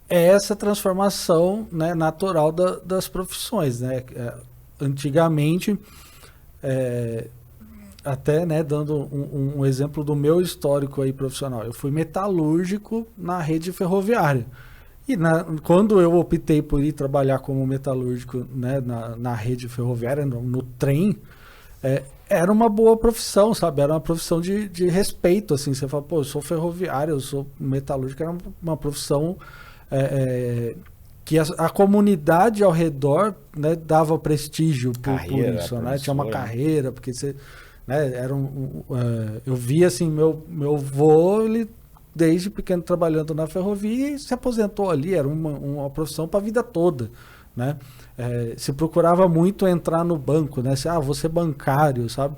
é essa transformação, né, natural das profissões, né? Antigamente, até, né, dando um exemplo do meu histórico aí profissional, eu fui metalúrgico na rede ferroviária. E quando eu optei por ir trabalhar como metalúrgico, né, na rede ferroviária, no trem, era uma boa profissão, sabe? Era uma profissão de respeito, assim. Você fala, pô, eu sou ferroviário, eu sou metalúrgico, era uma profissão que a comunidade ao redor, né, dava prestígio por isso, né? Tinha uma carreira, porque você, né, eu via assim, meu avô, ele desde pequeno trabalhando na ferrovia e se aposentou ali, era uma profissão para a vida toda, né? Se procurava muito entrar no banco, né? Vou ser bancário, sabe?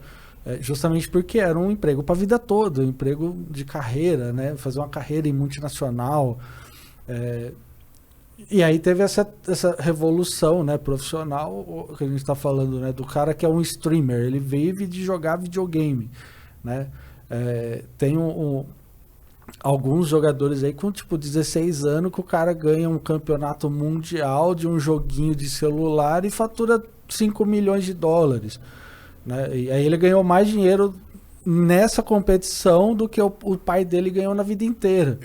Justamente porque era um emprego para a vida toda, um emprego de carreira, né? Fazer uma carreira em multinacional. E aí teve essa revolução, né, profissional, que a gente está falando, né, do cara que é um streamer, ele vive de jogar videogame, né? Tem alguns jogadores aí com tipo 16 anos que o cara ganha um campeonato mundial de um joguinho de celular e fatura 5 milhões de dólares, né? E aí ele ganhou mais dinheiro nessa competição do que o pai dele ganhou na vida inteira.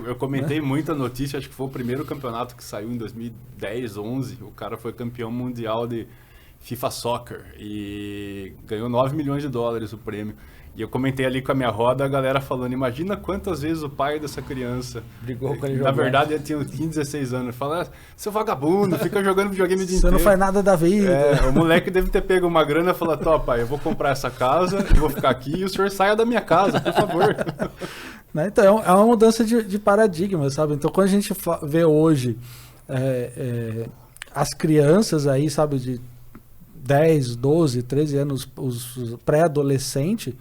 Eu comentei muito a notícia, acho que foi o primeiro campeonato que saiu em 2010, 11. O cara foi campeão mundial de FIFA Soccer e ganhou 9 milhões de dólares o prêmio. E eu comentei ali com a minha roda, a galera falando, imagina quantas vezes o pai dessa criança brigou com ele. Na verdade, ele tinha 15, 16 anos. Fala, seu vagabundo, fica jogando videogame o dia inteiro. Você não faz nada da vida. O moleque deve ter pego uma grana e falou, pai, eu vou comprar essa casa, eu vou ficar aqui e o senhor saia da minha casa, por favor. Né? Então, é uma mudança de paradigma, sabe? Então, quando a gente vê hoje as crianças aí, sabe, de 10, 12, 13 anos, os pré-adolescentes,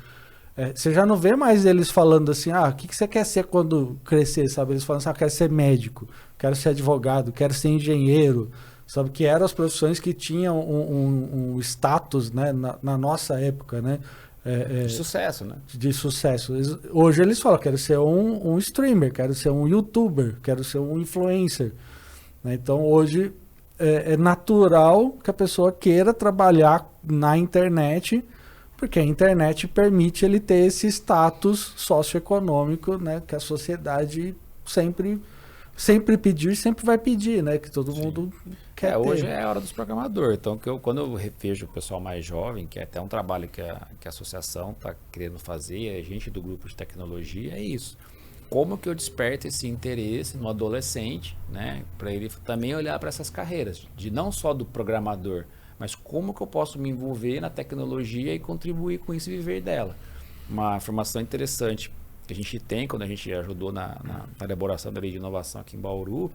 Você já não vê mais eles falando assim, o que você quer ser quando crescer, sabe? Eles falam assim, quero ser médico, quero ser advogado, quero ser engenheiro, sabe? Que eram as profissões que tinham um status, né? Na nossa época, né? De sucesso, né? De sucesso. Hoje eles falam, quero ser um streamer, quero ser um youtuber, quero ser um influencer. Né? Então hoje é natural que a pessoa queira trabalhar na internet, porque a internet permite ele ter esse status socioeconômico, né? Que a sociedade sempre pediu e sempre vai pedir, né? Que todo mundo quer ter. Hoje é a hora dos programadores. Então, quando eu vejo o pessoal mais jovem, que é até um trabalho que a associação está querendo fazer, a gente do grupo de tecnologia, é isso. Como que eu desperto esse interesse no adolescente, né? Para ele também olhar para essas carreiras, de não só do programador, mas como que eu posso me envolver na tecnologia e contribuir com isso e viver dela. Uma informação interessante que a gente tem quando a gente ajudou na elaboração da lei de inovação aqui em Bauru,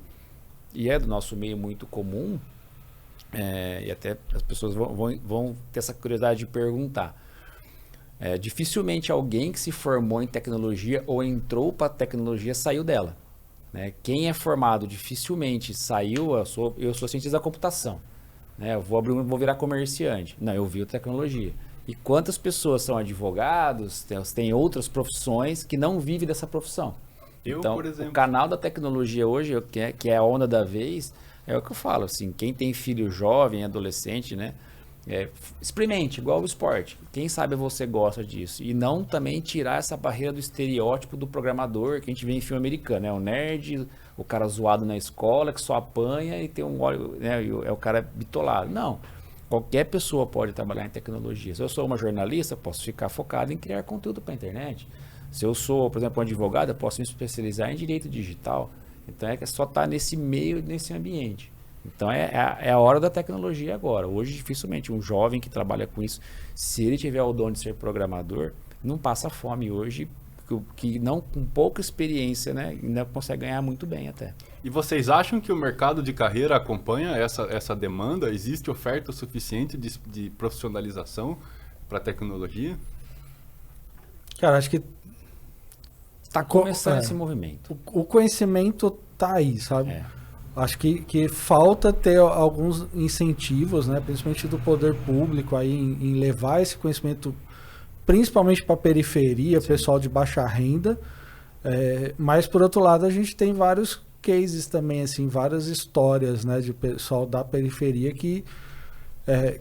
e é do nosso meio muito comum, e até as pessoas vão ter essa curiosidade de perguntar. Dificilmente alguém que se formou em tecnologia ou entrou para a tecnologia saiu dela. Né? Quem é formado dificilmente saiu, eu sou cientista da computação. Né? Eu vou virar comerciante. Não, eu vi tecnologia. E quantas pessoas são advogados, têm outras profissões que não vivem dessa profissão? Então, por exemplo, o canal da tecnologia hoje, que é a onda da vez, é o que eu falo, assim, quem tem filho jovem, adolescente, né? Experimente, igual o esporte. Quem sabe você gosta disso. E não também tirar essa barreira do estereótipo do programador que a gente vê em filme americano, né? O nerd, o cara zoado na escola, que só apanha e tem um óleo, né? É o cara bitolado. Não. Qualquer pessoa pode trabalhar em tecnologia. Se eu sou uma jornalista, posso ficar focado em criar conteúdo para a internet. Se eu sou, por exemplo, um advogado, eu posso me especializar em direito digital. Então é só estar nesse meio, nesse ambiente. Então é a hora da tecnologia agora. Hoje, dificilmente, um jovem que trabalha com isso, se ele tiver o dom de ser programador, não passa fome hoje, que não, com pouca experiência, né, ainda consegue ganhar muito bem até. E vocês acham que o mercado de carreira acompanha essa demanda? Existe oferta suficiente de profissionalização para a tecnologia? Cara, acho que está começando esse movimento. O conhecimento tá aí, sabe? Acho que falta ter alguns incentivos, né, principalmente do poder público aí em levar esse conhecimento principalmente para a periferia, sim, pessoal de baixa renda. Mas por outro lado a gente tem vários cases também, assim, várias histórias, né, de pessoal da periferia que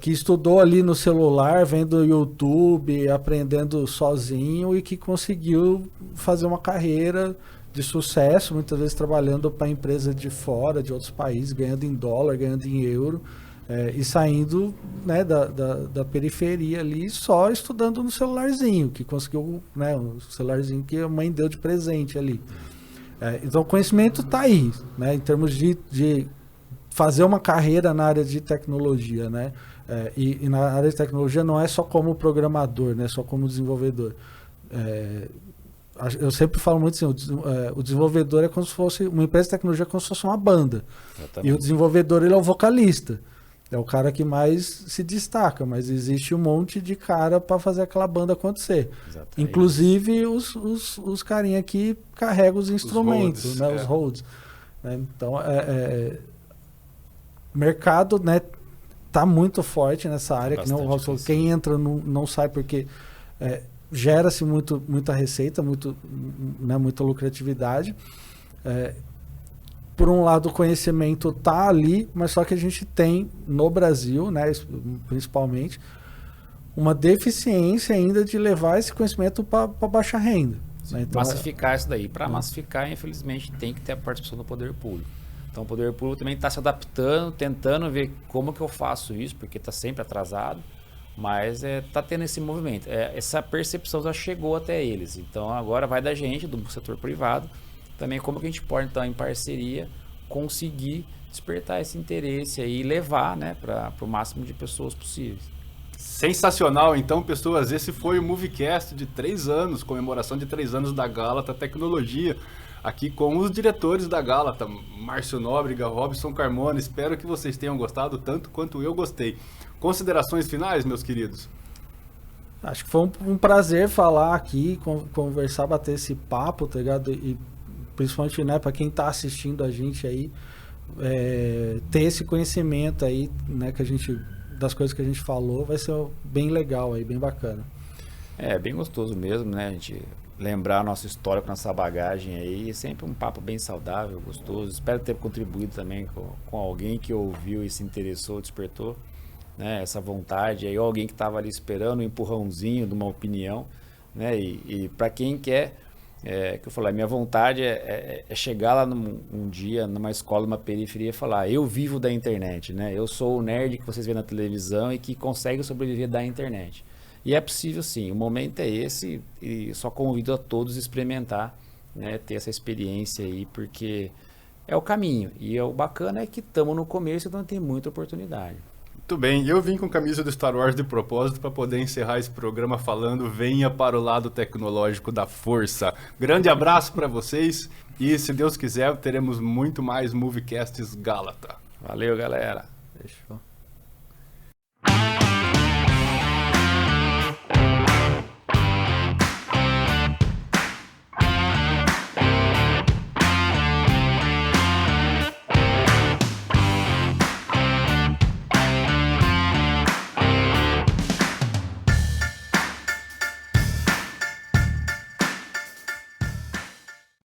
estudou ali no celular, vendo YouTube, aprendendo sozinho e que conseguiu fazer uma carreira de sucesso, muitas vezes trabalhando para empresas de fora, de outros países, ganhando em dólar, ganhando em euro, e saindo, né, da periferia ali só estudando no celularzinho, que conseguiu, né, um celularzinho que a mãe deu de presente ali. Então o conhecimento está aí, né, em termos de fazer uma carreira na área de tecnologia, né? E na área de tecnologia não é só como programador, né? Só como desenvolvedor. Eu sempre falo muito assim, o desenvolvedor é como se fosse, uma empresa de tecnologia é como se fosse uma banda. Exatamente. E o desenvolvedor, ele é o vocalista. É o cara que mais se destaca, mas existe um monte de cara para fazer aquela banda acontecer. Exatamente. Inclusive os carinha que carregam os instrumentos, os roads, né? Os roads. Então, o mercado, né, tá muito forte nessa área, que não, quem entra não sai porque gera-se muita receita, né, muita lucratividade. Por um lado, o conhecimento tá ali, mas só que a gente tem no Brasil, né, principalmente, uma deficiência ainda de levar esse conhecimento para baixa renda. Né? Então, massificar isso daí. Para massificar, infelizmente, tem que ter a participação do poder público. Então o poder público também está se adaptando, tentando ver como que eu faço isso, porque está sempre atrasado, mas está tendo esse movimento. Essa percepção já chegou até eles. Então agora vai da gente, do setor privado, também como que a gente pode, então, em parceria, conseguir despertar esse interesse aí e levar, né, para o máximo de pessoas possíveis. Sensacional, então, pessoas. Esse foi o Movecast de 3 anos, comemoração de 3 anos da Gálata Tecnologia. Aqui com os diretores da Gálata, Márcio Nóbrega, Robson Carmona. Espero que vocês tenham gostado tanto quanto eu gostei. Considerações finais, meus queridos? Acho que foi um prazer falar aqui, conversar, bater esse papo, tá ligado? E principalmente, né, para quem tá assistindo a gente aí, ter esse conhecimento aí, né, das coisas que a gente falou, vai ser bem legal aí, bem bacana. É bem gostoso mesmo, né? A gente lembrar a nossa história com essa bagagem aí, é sempre um papo bem saudável, gostoso. Espero ter contribuído também com alguém que ouviu e se interessou, despertou, né, essa vontade aí, ou alguém que estava ali esperando um empurrãozinho de uma opinião, né? E para quem quer, que eu falei, minha vontade é chegar lá um dia numa escola, numa periferia e falar, eu vivo da internet, né? Eu sou o nerd que vocês vêem na televisão e que consegue sobreviver da internet. E é possível sim, o momento é esse e só convido a todos a experimentar, né, ter essa experiência aí, porque é o caminho. E o bacana é que estamos no começo, então tem muita oportunidade. Muito bem, e eu vim com camisa do Star Wars de propósito para poder encerrar esse programa falando venha para o lado tecnológico da força. Grande abraço para vocês e se Deus quiser teremos muito mais Moviecasts Gálata. Valeu, galera. Fechou.